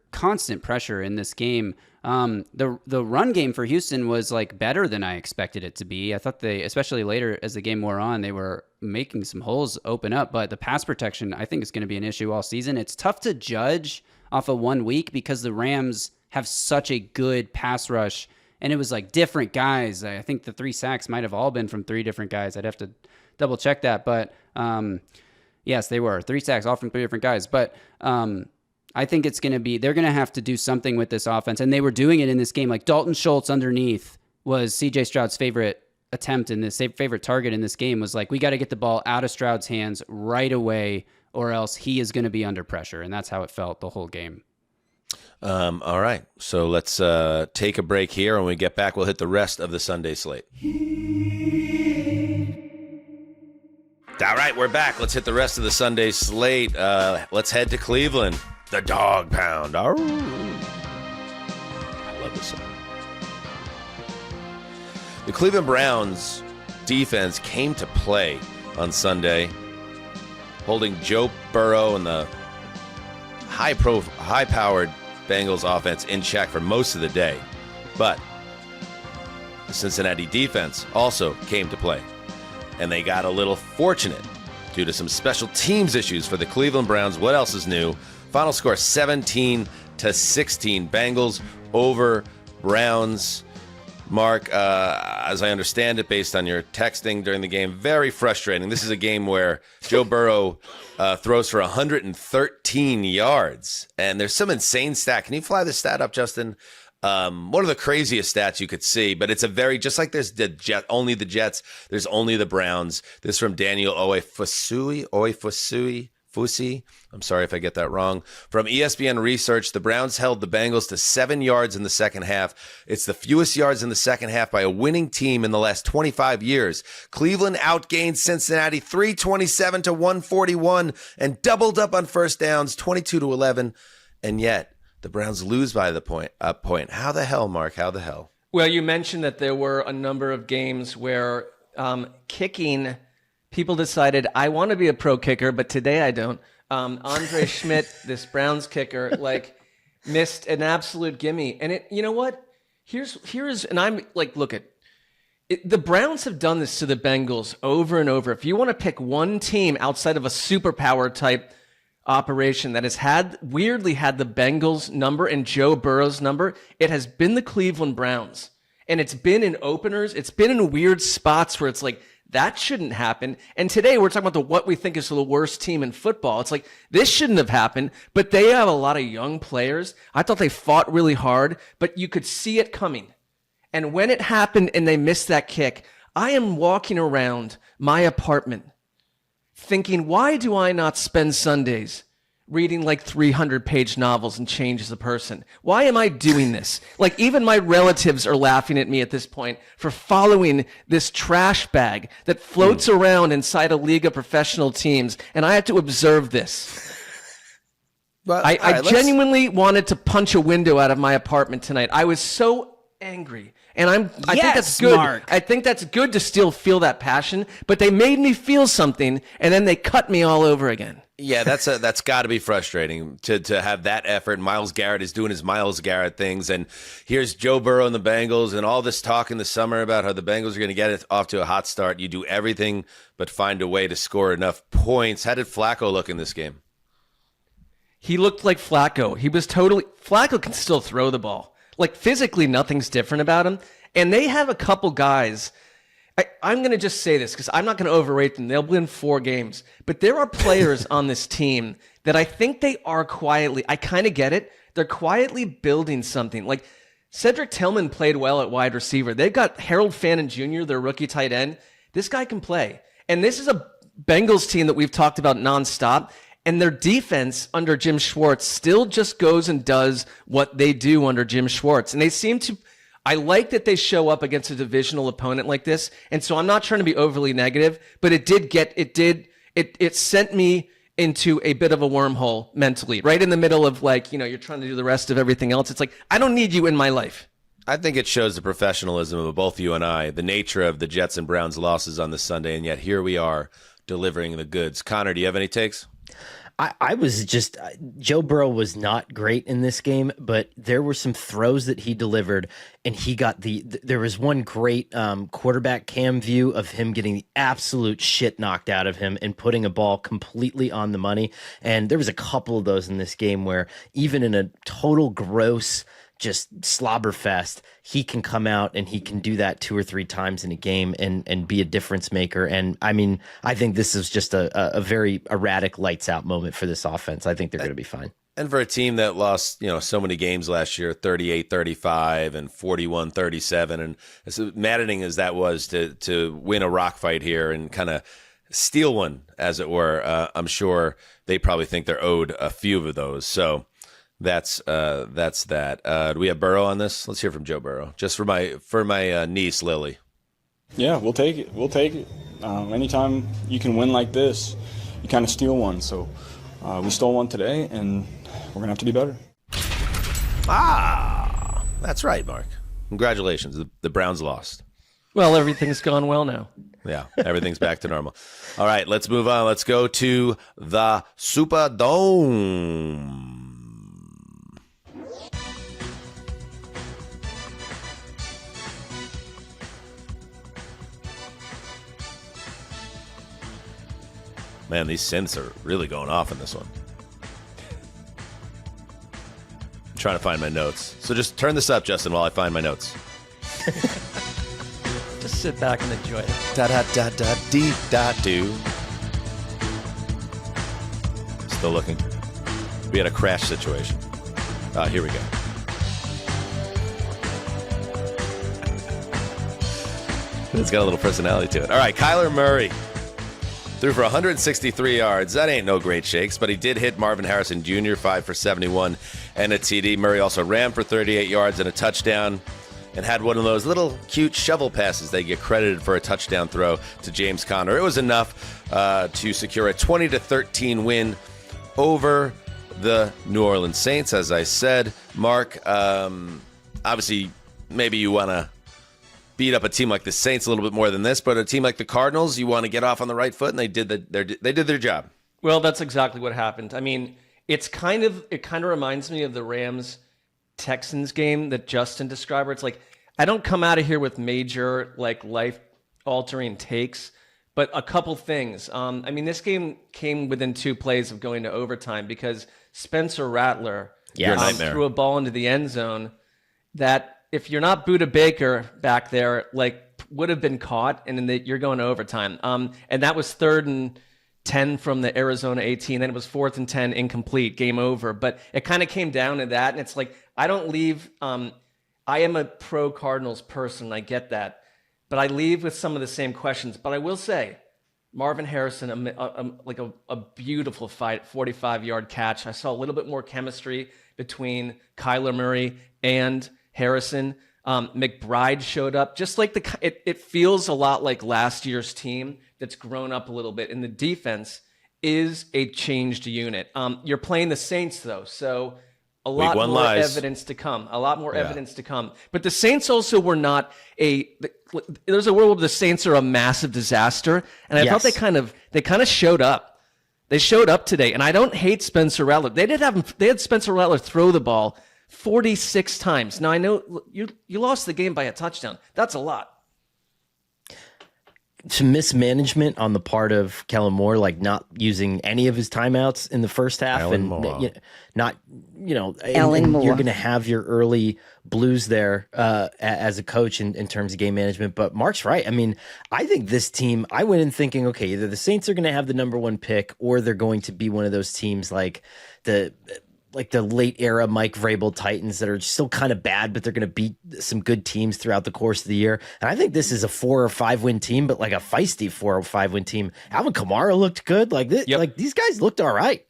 constant pressure in this game. The run game for Houston was like better than I expected it to be. I thought especially later as the game wore on, they were making some holes open up, but the pass protection I think is going to be an issue all season. It's tough to judge off of 1 week because the Rams have such a good pass rush. And it was like different guys. I think the 3 sacks might have all been from 3 different guys. I'd have to double check that. But yes, they were 3 sacks, all from 3 different guys. But I think they're going to have to do something with this offense. And they were doing it in this game. Like Dalton Schultz underneath was CJ Stroud's favorite attempt in this, favorite target in this game was like, we got to get the ball out of Stroud's hands right away or else he is going to be under pressure. And that's how it felt the whole game. All right, so let's take a break here. When we get back, we'll hit the rest of the Sunday slate. All right, we're back. Let's hit the rest of the Sunday slate. Let's head to Cleveland. The Dog Pound. I love this song. The Cleveland Browns defense came to play on Sunday, holding Joe Burrow and the high-powered Bengals offense in check for most of the day. But the Cincinnati defense also came to play, and they got a little fortunate due to some special teams issues for the Cleveland Browns. What else is new? Final score 17-16. Bengals over Browns. Mark, as I understand it, based on your texting during the game, very frustrating. This is a game where Joe Burrow throws for 113 yards, and there's some insane stat. Can you fly the stat up, Justin? One of the craziest stats you could see, but it's just like there's only the Jets, there's only the Browns. This is from Daniel Oyefusi. I'm sorry if I get that wrong. From ESPN Research, the Browns held the Bengals to 7 yards in the second half. It's the fewest yards in the second half by a winning team in the last 25 years. Cleveland outgained Cincinnati 327-141 and doubled up on first downs 22-11. And yet the Browns lose by a point. How the hell, Mark? How the hell? Well, you mentioned that there were a number of games where kicking, people decided, I want to be a pro kicker, but today I don't. Andre Schmidt, this Browns kicker, missed an absolute gimme. And you know what? Here's, and I'm like, look at it, the Browns have done this to the Bengals over and over. If you want to pick one team outside of a superpower type operation that has weirdly had the Bengals number and Joe Burrow's number, it has been the Cleveland Browns. And it's been in openers. It's been in weird spots where it's like, that shouldn't happen. And today we're talking about what we think is the worst team in football. It's like, this shouldn't have happened, but they have a lot of young players. I thought they fought really hard, but you could see it coming. And when it happened and they missed that kick, I am walking around my apartment thinking, why do I not spend Sundays reading like 300-page novels and change as a person? Why am I doing this? Like, even my relatives are laughing at me at this point for following this trash bag that floats around inside a league of professional teams, and I have to observe this. Well, I genuinely wanted to punch a window out of my apartment tonight. I was so angry. And I think that's good. Mark. I think that's good to still feel that passion, but they made me feel something and then they cut me all over again. Yeah, that's got to be frustrating to have that effort. Myles Garrett is doing his Myles Garrett things, and here's Joe Burrow and the Bengals, and all this talk in the summer about how the Bengals are going to get it off to a hot start. You do everything but find a way to score enough points. How did Flacco look in this game? He looked like Flacco. Flacco can still throw the ball. Like, physically, nothing's different about him. And they have a couple guys. I'm going to just say this because I'm not going to overrate them. They'll win 4 games. But there are players on this team that I think they are quietly, I kind of get it, they're quietly building something. Like, Cedric Tillman played well at wide receiver. They've got Harold Fannin Jr., their rookie tight end. This guy can play. And this is a Bengals team that we've talked about nonstop. And their defense under Jim Schwartz still just goes and does what they do under Jim Schwartz. And they seem to, I like that they show up against a divisional opponent like this. And so I'm not trying to be overly negative, but it sent me into a bit of a wormhole mentally, right in the middle of, like, you know, you're trying to do the rest of everything else. It's like, I don't need you in my life. I think it shows the professionalism of both you and I, the nature of the Jets and Browns losses on this Sunday. And yet here we are delivering the goods. Connor, do you have any takes? I was just, Joe Burrow was not great in this game, but there were some throws that he delivered, and he got there was one great quarterback cam view of him getting the absolute shit knocked out of him and putting a ball completely on the money. And there was a couple of those in this game where even in a total gross, just slobber fest, he can come out and he can do that 2 or 3 times in a game and be a difference maker. And I mean, I think this is just a very erratic lights out moment for this offense. I think they're going to be fine. And for a team that lost, so many games last year, 38-35 and 41-37, and as maddening as that was to win a rock fight here and kind of steal one, as it were, I'm sure they probably think they're owed a few of those. So that's that. Do we have Burrow on this? Let's hear from Joe Burrow, just for my niece Lily. Yeah, we'll take it. Anytime you can win like this, you kind of steal one. So we stole one today, and we're gonna have to be better. That's right, Mark. Congratulations. The Browns lost. Well, everything's gone well now. Yeah, everything's back to normal. All right, let's move on. Let's go to the Superdome. Man, these synths are really going off in this one. I'm trying to find my notes. So just turn this up, Justin, while I find my notes. Just sit back and enjoy it. Da-da-da-da-dee-da-do. Still looking. We had a crash situation. Here we go. It's got a little personality to it. All right, Kyler Murray threw for 163 yards. That ain't no great shakes, but he did hit Marvin Harrison Jr., 5 for 71 and a TD. Murray also ran for 38 yards and a touchdown and had one of those little cute shovel passes they get credited for a touchdown throw to James Conner. It was enough to secure a 20-13 win over the New Orleans Saints, as I said. Mark, obviously, maybe you want to beat up a team like the Saints a little bit more than this, but a team like the Cardinals, you want to get off on the right foot, and they did their job. Well, that's exactly what happened. I mean, it kind of reminds me of the Rams Texans game that Justin described, where it's like, I don't come out of here with major life altering takes, but a couple things. I mean, this game came within 2 plays of going to overtime because Spencer Rattler threw a ball into the end zone that, if you're not Budda Baker back there, would have been caught, and then you're going to overtime. And that was 3rd and 10 from the Arizona 18. Then it was 4th and 10, incomplete, game over. But it kind of came down to that, and it's like, I don't leave. I am a pro Cardinals person, I get that, but I leave with some of the same questions. But I will say, Marvin Harrison, like a beautiful fight, 45-yard catch. I saw a little bit more chemistry between Kyler Murray and Harrison. McBride showed up. Just like it feels a lot like last year's team that's grown up a little bit. And the defense is a changed unit. You're playing the Saints, though, so a lot more evidence to come. Evidence to come. But the Saints also were not there's a world where the Saints are a massive disaster, and I thought they kind of showed up. They showed up today, and I don't hate Spencer Rattler. They had Spencer Rattler throw the ball 46 times. Now I know you lost the game by a touchdown. That's a lot. Some mismanagement on the part of Kellen Moore, like not using any of his timeouts in the first half, Ellen Moore. You're going to have your early blues there as a coach in terms of game management. But Mark's right. I mean, I think this team, I went in thinking, okay, either the Saints are going to have the number one pick, or they're going to be one of those teams like the late era Mike Vrabel Titans that are still kind of bad, but they're going to beat some good teams throughout the course of the year. And I think this is a 4 or 5 win team, but like a feisty 4 or 5 win team. Alvin Kamara looked good. Like this, like these guys looked all right.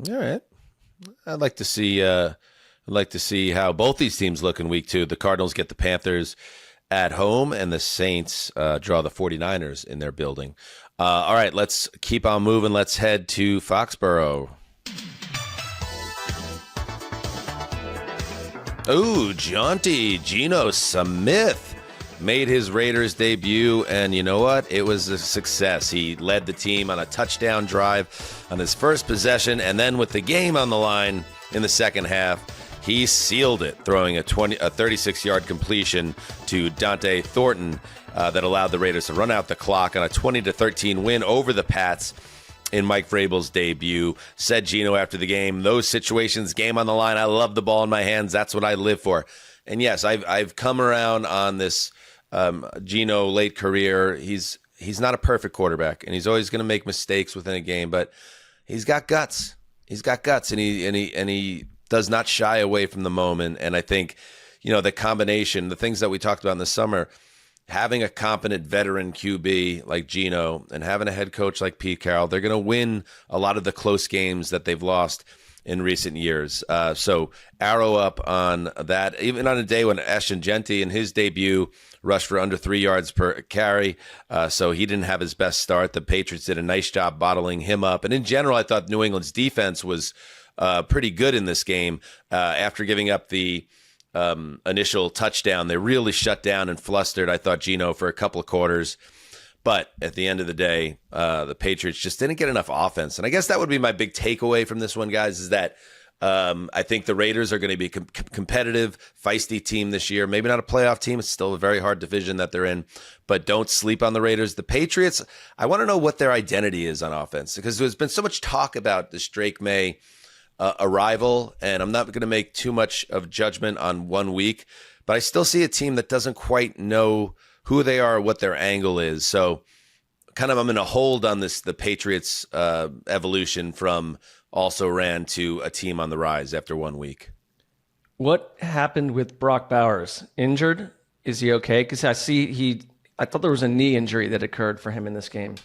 All right. I'd like to see how both these teams look in week 2. The Cardinals get the Panthers at home, and the Saints draw the 49ers in their building. All right, let's keep on moving. Let's head to Foxborough. Ooh, jaunty Geno Smith made his Raiders debut, and you know what? It was a success. He led the team on a touchdown drive on his first possession, and then with the game on the line in the second half, he sealed it, throwing a 36-yard completion to Dante Thornton that allowed the Raiders to run out the clock on a 20-13 win over the Pats in Mike Vrabel's debut. Said Geno after the game, those situations, game on the line, I love the ball in my hands. That's what I live for. And yes, I've come around on this Geno late career. He's not a perfect quarterback, and he's always going to make mistakes within a game, but he's got guts. He's got guts, and he does not shy away from the moment. And I think, the combination, the things that we talked about in the summer, having a competent veteran QB like Geno and having a head coach like Pete Carroll, they're going to win a lot of the close games that they've lost in recent years. So arrow up on that, even on a day when Ashton Genty in his debut rushed for under 3 yards per carry. So he didn't have his best start. The Patriots did a nice job bottling him up. And in general, I thought New England's defense was pretty good in this game. After giving up the initial touchdown, they really shut down and flustered, I thought, Geno for a couple of quarters. But at the end of the day, the Patriots just didn't get enough offense. And I guess that would be my big takeaway from this one, guys, is that I think the Raiders are going to be a competitive, feisty team this year. Maybe not a playoff team. It's still a very hard division that they're in. But don't sleep on the Raiders. The Patriots, I want to know what their identity is on offense, because there's been so much talk about this Drake May arrival, and I'm not going to make too much of judgment on 1 week, but I still see a team that doesn't quite know who they are, what their angle is. So kind of I'm going to hold on the Patriots evolution from also ran to a team on the rise after 1 week. What happened with Brock Bowers? Injured? Is he okay? Because I thought there was a knee injury that occurred for him in this game.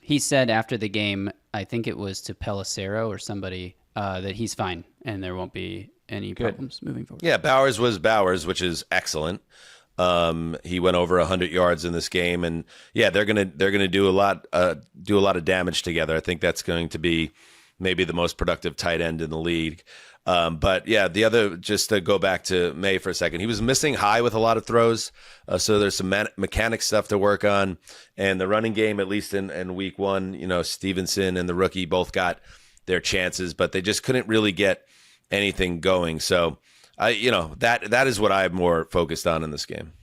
He said after the game, I think it was to Pelissero or somebody, that he's fine and there won't be any problems moving forward. Yeah, Bowers was Bowers, which is excellent. He went over 100 yards in this game, and yeah, they're gonna do a lot of damage together. I think that's going to be maybe the most productive tight end in the league. But yeah, the other, just to go back to May for a second, he was missing high with a lot of throws. So there's some mechanic stuff to work on, and the running game, at least in week 1, Stevenson and the rookie both got their chances, but they just couldn't really get anything going. So that is what I'm more focused on in this game.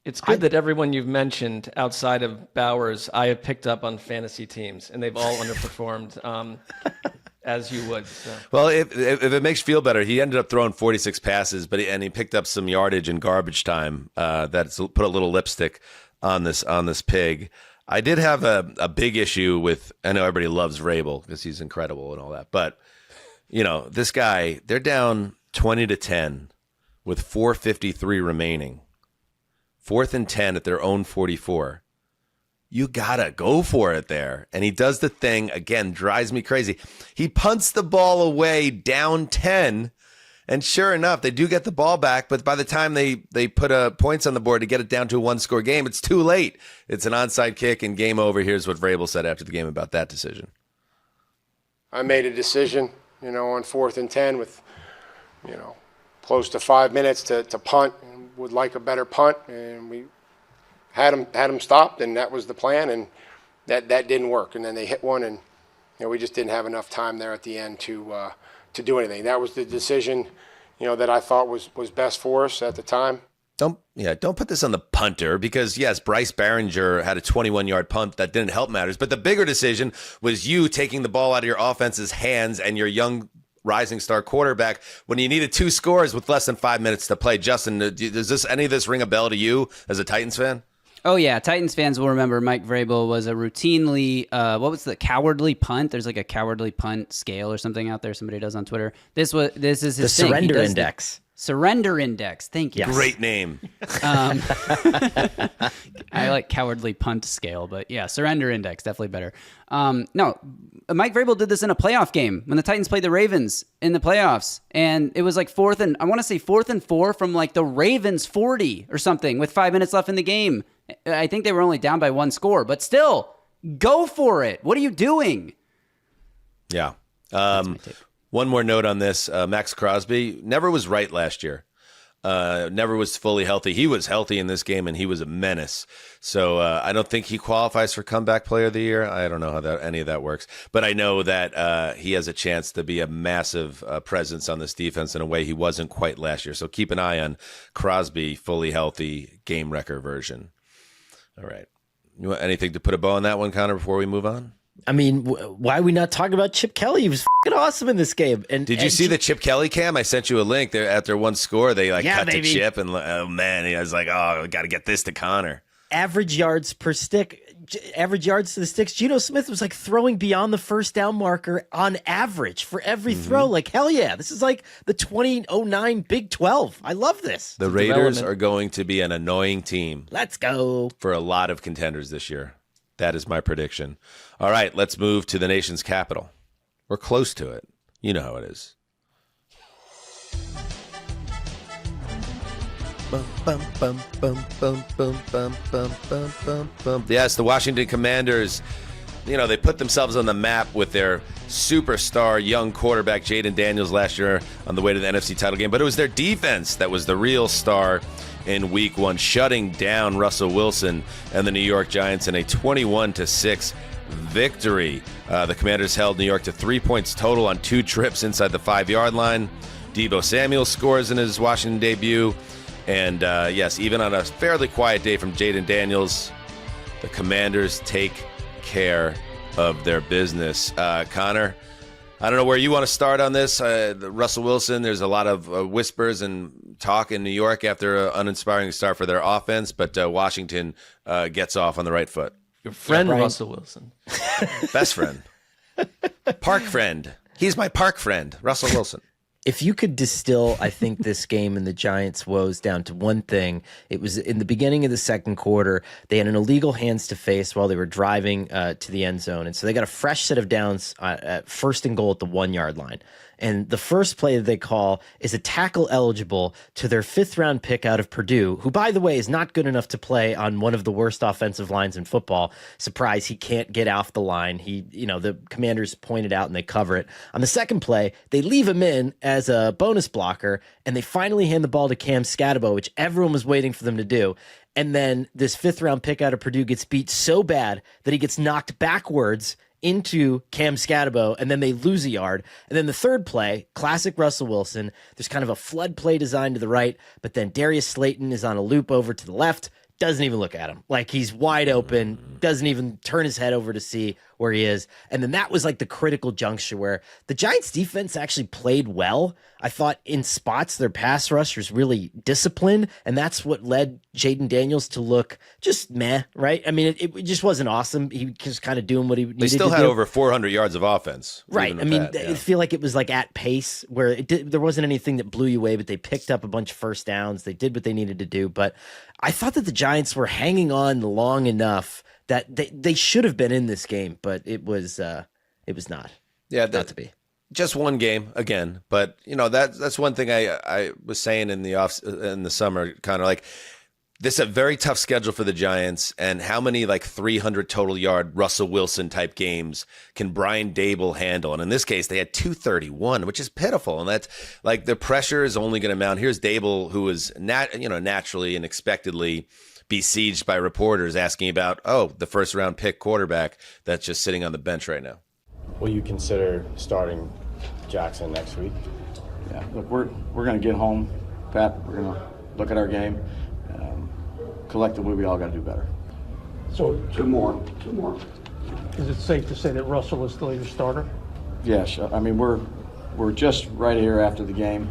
It's good that everyone you've mentioned outside of Bowers, I have picked up on fantasy teams, and they've all underperformed, as you would. So. Well, if it makes you feel better, he ended up throwing 46 passes, but he picked up some yardage in garbage time. That's put a little lipstick on this pig. I did have a big issue with. I know everybody loves Vrabel because he's incredible and all that, but this guy, they're down 20-10 with 4:53 remaining. 4th and 10 at their own 44. you gotta go for it there. And he does the thing, again, drives me crazy. He punts the ball away down 10, and sure enough, they do get the ball back, but by the time they put points on the board to get it down to a one-score game, it's too late. It's an onside kick and game over. Here's what Vrabel said after the game about that decision. I made a decision, on 4th and 10 with, close to 5 minutes to punt, and would like a better punt, and we had them stopped, and that was the plan, and that didn't work. And then they hit one, and we just didn't have enough time there at the end to do anything. That was the decision, that I thought was best for us at the time. Don't put this on the punter, because yes, Bryce Behringer had a 21-yard punt that didn't help matters, but the bigger decision was you taking the ball out of your offense's hands and your young rising star quarterback when you needed 2 scores with less than 5 minutes to play. Justin, does any of this ring a bell to you as a Titans fan? Oh, yeah. Titans fans will remember Mike Vrabel was a routinely, what was the cowardly punt? There's like a cowardly punt scale or something out there somebody does on Twitter. This is his the thing. Surrender Index. Surrender Index. Thank you. Yes. Great name. I like cowardly punt scale, but yeah, Surrender Index, definitely better. No, Mike Vrabel did this in a playoff game when the Titans played the Ravens in the playoffs, and it was like 4th and 4 from like the Ravens 40 or something with 5 minutes left in the game. I think they were only down by 1 score, but still, go for it. What are you doing? Yeah. One more note on this. Max Crosby never was right last year. Never was fully healthy. He was healthy in this game, and he was a menace. So I don't think he qualifies for comeback player of the year. I don't know how any of that works. But I know that he has a chance to be a massive presence on this defense in a way he wasn't quite last year. So keep an eye on Crosby, fully healthy, game wrecker version. All right. You want anything to put a bow on that one, Connor, before we move on? I mean, why are we not talking about Chip Kelly? He was f***ing awesome in this game. And did you see the Chip Kelly cam? I sent you a link there after 1 score. They cut baby. to Chip, and oh man, I was like, oh, we got to get this to Connor. Average yards per stick, average yards to the sticks. Geno Smith was like throwing beyond the first down marker on average for every throw. Like, hell yeah. This is like the 2009 Big 12. I love this. The Raiders are going to be an annoying team. Let's go. For a lot of contenders this year. That is my prediction. All right, let's move to the nation's capital. We're close to it. You know how it is. Yes, the Washington Commanders, they put themselves on the map with their superstar young quarterback Jaden Daniels last year on the way to the NFC title game. But it was their defense that was the real star in week 1, shutting down Russell Wilson and the New York Giants in a 21-6 victory. The Commanders held New York to 3 points total on 2 trips inside the 5-yard line. Deebo Samuel scores in his Washington debut. And yes, even on a fairly quiet day from Jaden Daniels, the Commanders take care of their business. Connor, I don't know where you want to start on this. Russell Wilson, there's a lot of whispers and talk in New York after an uninspiring start for their offense, but Washington gets off on the right foot. Your friend, Russell Wilson. Best friend. Park friend. He's my park friend, Russell Wilson. If you could distill, I think, this game and the Giants' woes down to one thing, it was in the beginning of the second quarter, they had an illegal hands to face while they were driving to the end zone. And so they got a fresh set of downs at 1st and goal at the 1-yard line. And the first play that they call is a tackle eligible to their 5th-round pick out of Purdue, who, by the way, is not good enough to play on one of the worst offensive lines in football. Surprise, he can't get off the line. The Commanders point it out and they cover it. On the second play, they leave him in as a bonus blocker, and they finally hand the ball to Cam Scatabo, which everyone was waiting for them to do. And then this 5th-round pick out of Purdue gets beat so bad that he gets knocked backwards into Cam Scatabo, and then they lose a yard. And then the third play, classic Russell Wilson, there's kind of a flood play designed to the right, but then Darius Slayton is on a loop over to the left, doesn't even look at him. Like, he's wide open, doesn't even turn his head over to see where he is. And then that was like the critical juncture where the Giants defense actually played well. I thought in spots their pass rush was really disciplined, and that's what led Jaden Daniels to look just meh, right? I mean, it just wasn't awesome. He was just kind of doing what he needed to do. They still had over 400 yards of offense. Right. I mean, I feel like it was like at pace where there wasn't anything that blew you away, but they picked up a bunch of first downs. They did what they needed to do. But I thought that the Giants were hanging on long enough that they should have been in this game, but it was not. Yeah, not to be. Just one game again, but that's one thing I was saying in the summer, kind of like this is a very tough schedule for the Giants, and how many 300 total yard Russell Wilson type games can Brian Daboll handle? And in this case, they had 231, which is pitiful, and that's the pressure is only going to mount. Here's Daboll, who is naturally and expectedly besieged by reporters asking about the first round pick quarterback that's just sitting on the bench right now. Will you consider starting Jackson next week? Yeah, look, we're going to get home, Pat. We're going to look at our game. Collectively, we all got to do better. So two more. Is it safe to say that Russell is still your starter? Yes. I mean, we're just right here after the game.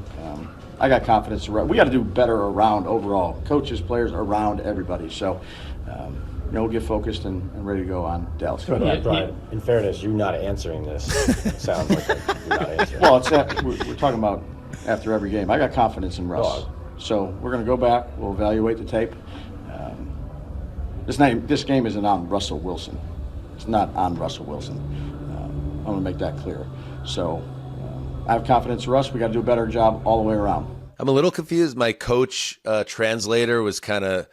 I got confidence. We got to do better around overall, coaches, players, around everybody. So, we'll get focused and ready to go on Dallas. Brian, in fairness, you're not answering this. It sounds like you're not answering. Well, we're talking about after every game. I got confidence in Russ. So we're going to go back. We'll evaluate the tape. This game isn't on Russell Wilson. It's not on Russell Wilson. I want to make that clear. So I have confidence in Russ. We got to do a better job all the way around. I'm a little confused. My coach translator was kind of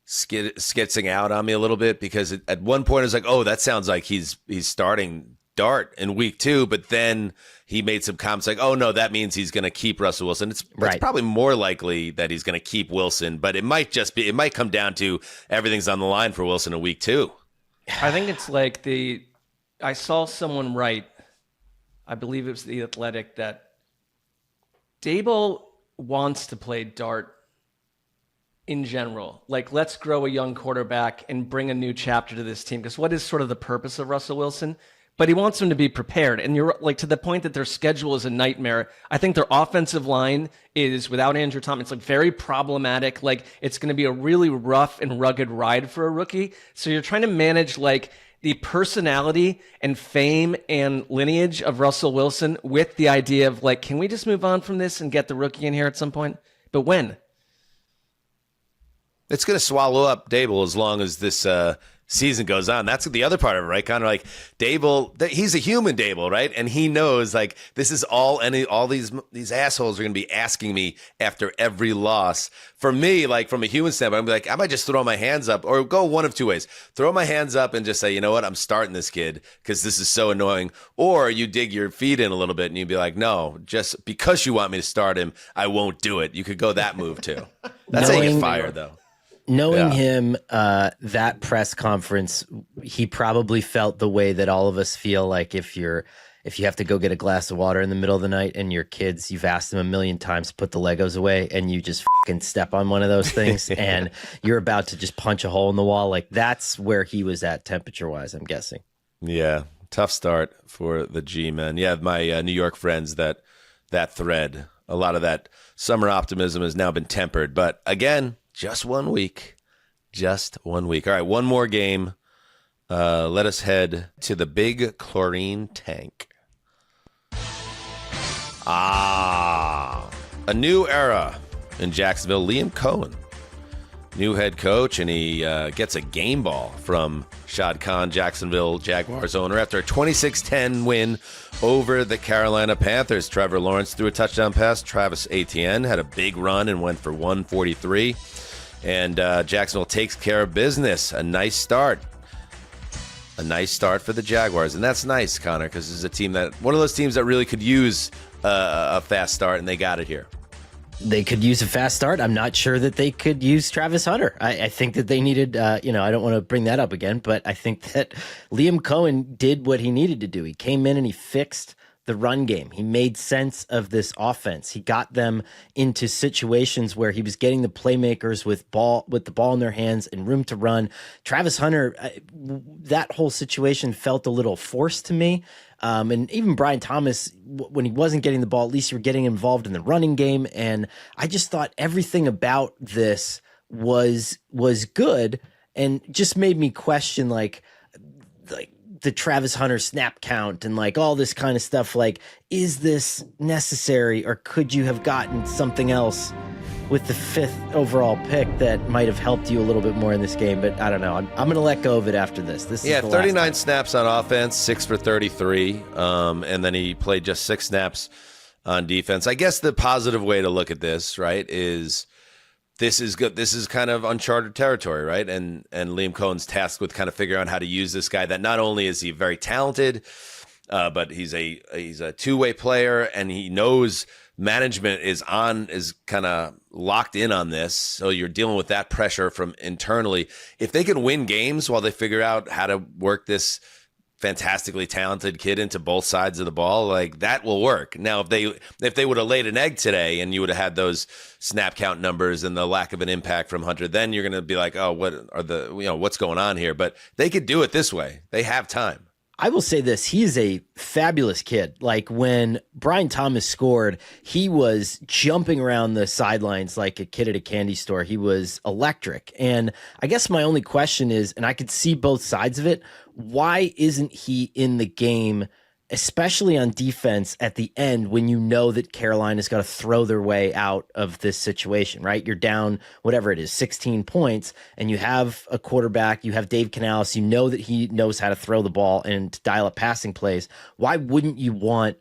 skitzing out on me a little bit, because at one point I was like, oh, that sounds like he's starting Dart in week 2, but then he made some comments like, oh no, that means he's going to keep Russell Wilson. It's probably more likely that he's going to keep Wilson, but it might come down to everything's on the line for Wilson in week 2. I think it's I saw someone write, I believe it was The Athletic, that Daboll wants to play Dart in general. Let's grow a young quarterback and bring a new chapter to this team. Because what is sort of the purpose of Russell Wilson? But he wants them to be prepared. And you're to the point that their schedule is a nightmare. I think their offensive line is, without Andrew Thomas, very problematic. It's going to be a really rough and rugged ride for a rookie. So you're trying to manage the personality and fame and lineage of Russell Wilson with the idea of can we just move on from this and get the rookie in here at some point? But when? It's going to swallow up Daboll as long as this season goes on. That's the other part of it, right? Kind of Daboll, he's a human, Daboll, right? And he knows this is all these assholes are going to be asking me after every loss. For me, from a human standpoint, I'm going to be I might just throw my hands up, or go one of two ways. Throw my hands up and just say, you know what, I'm starting this kid because this is so annoying. Or you dig your feet in a little bit and you'd be like, no, just because you want me to start him, I won't do it. You could go that move too. That's how you get fired, though. Knowing him, that press conference, he probably felt the way that all of us feel if you have to go get a glass of water in the middle of the night and your kids, you've asked them a million times to put the Legos away and you just fucking step on one of those things and you're about to just punch a hole in the wall. That's where he was at temperature-wise, I'm guessing. Yeah, tough start for the G-men. Yeah, my New York friends, that thread, a lot of that summer optimism has now been tempered. But again, just 1 week. Just 1 week. All right, one more game. Let us head to the big chlorine tank. A new era in Jacksonville. Liam Cohen, new head coach, and he gets a game ball from Shad Khan, Jacksonville Jaguars owner, after a 26-10 win over the Carolina Panthers. Trevor Lawrence threw a touchdown pass. Travis Etienne had a big run and went for 143. And Jacksonville takes care of business. A nice start. A nice start for the Jaguars. And that's nice, Connor, because this is a team one of those teams that really could use a fast start, and they got it here. They could use a fast start. I'm not sure that they could use Travis Hunter. I think that they needed, I don't want to bring that up again, but I think that Liam Cohen did what he needed to do. He came in and he fixed the run game. He made sense of this offense. He got them into situations where he was getting the playmakers with the ball in their hands and room to run. Travis Hunter, that whole situation felt a little forced to me. And even Brian Thomas, when he wasn't getting the ball, at least you were getting involved in the running game. And I just thought everything about this was good, and just made me question the Travis Hunter snap count and all this kind of stuff. Is this necessary, or could you have gotten something else with the 5th overall pick that might have helped you a little bit more in this game. But I don't know. I'm going to let go of it after this. This is the 39 snaps on offense, 6 for 33, and then he played just 6 snaps on defense. I guess the positive way to look at this, right, is this is good. This is kind of uncharted territory, right? And Liam Cohen's tasked with kind of figuring out how to use this guy that not only is he very talented, but he's a two-way player, and he knows management is kind of locked in on this. So you're dealing with that pressure from internally. If they can win games while they figure out how to work this fantastically talented kid into both sides of the ball, like that will work. Now, if they would have laid an egg today and you would have had those snap count numbers and the lack of an impact from Hunter, then you're going to be like, oh, what's going on here? But they could do it this way. They have time. I will say this. He is a fabulous kid. Like when Brian Thomas scored, he was jumping around the sidelines like a kid at a candy store. He was electric. And I guess my only question is, and I could see both sides of it, why isn't he in the game, especially on defense at the end when you know that Carolina's got to throw their way out of this situation, right? You're down, whatever it is, 16 points, and you have a quarterback, you have Dave Canales, you know that he knows how to throw the ball and to dial up passing plays. Why wouldn't you want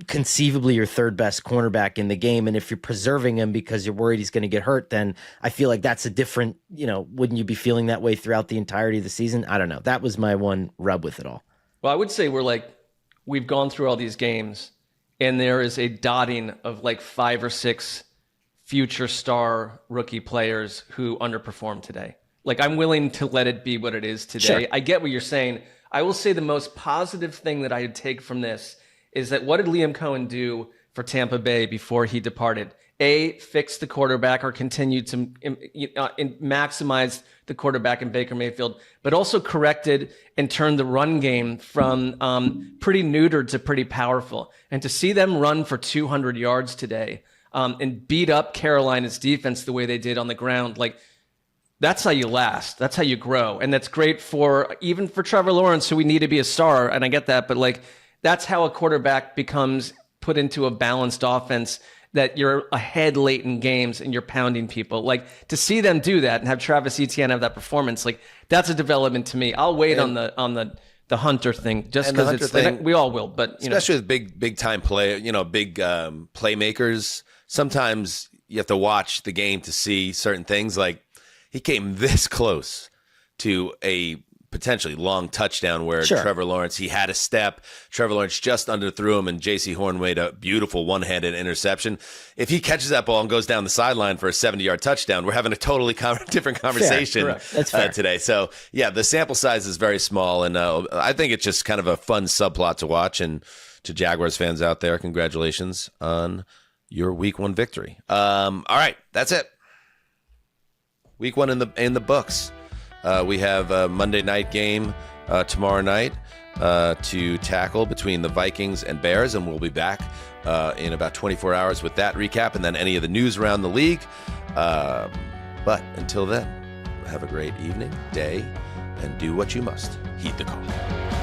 conceivably your third best cornerback in the game? And if you're preserving him because you're worried he's going to get hurt, then I feel like that's a different, wouldn't you be feeling that way throughout the entirety of the season? I don't know. That was my one rub with it all. Well, I would say we've gone through all these games, and there is a dotting of like 5 or 6 future star rookie players who underperformed today. Like, I'm willing to let it be what it is today. Sure. I get what you're saying. I will say the most positive thing that I would take from this is that what did Liam Cohen do for Tampa Bay before he departed? Fix the quarterback or continue to maximize the quarterback in Baker Mayfield, but also corrected and turned the run game from pretty neutered to pretty powerful. And to see them run for 200 yards today and beat up Carolina's defense the way they did on the ground, like, that's how you last. That's how you grow. And that's great even for Trevor Lawrence, who we need to be a star. And I get that, but like, that's how a quarterback becomes put into a balanced offense, that you're ahead late in games and you're pounding people. Like, to see them do that and have Travis Etienne have that performance, like, that's a development to me. I'll wait on the Hunter thing just because we all will, but especially with big time play, big playmakers. Sometimes you have to watch the game to see certain things. Like, he came this close to a potentially long touchdown where Trevor Lawrence, he had a step. Trevor Lawrence just underthrew him, and J.C. Horn made a beautiful one-handed interception. If he catches that ball and goes down the sideline for a 70-yard touchdown, we're having a totally different conversation That's fair. today. So, yeah, the sample size is very small, and I think it's just kind of a fun subplot to watch. And to Jaguars fans out there, congratulations on your Week 1 victory. All right, that's it. Week 1 in the books. We have a Monday night game tomorrow night to tackle between the Vikings and Bears, and we'll be back in about 24 hours with that recap and then any of the news around the league. But until then, have a great evening, day, and do what you must. Heed the call.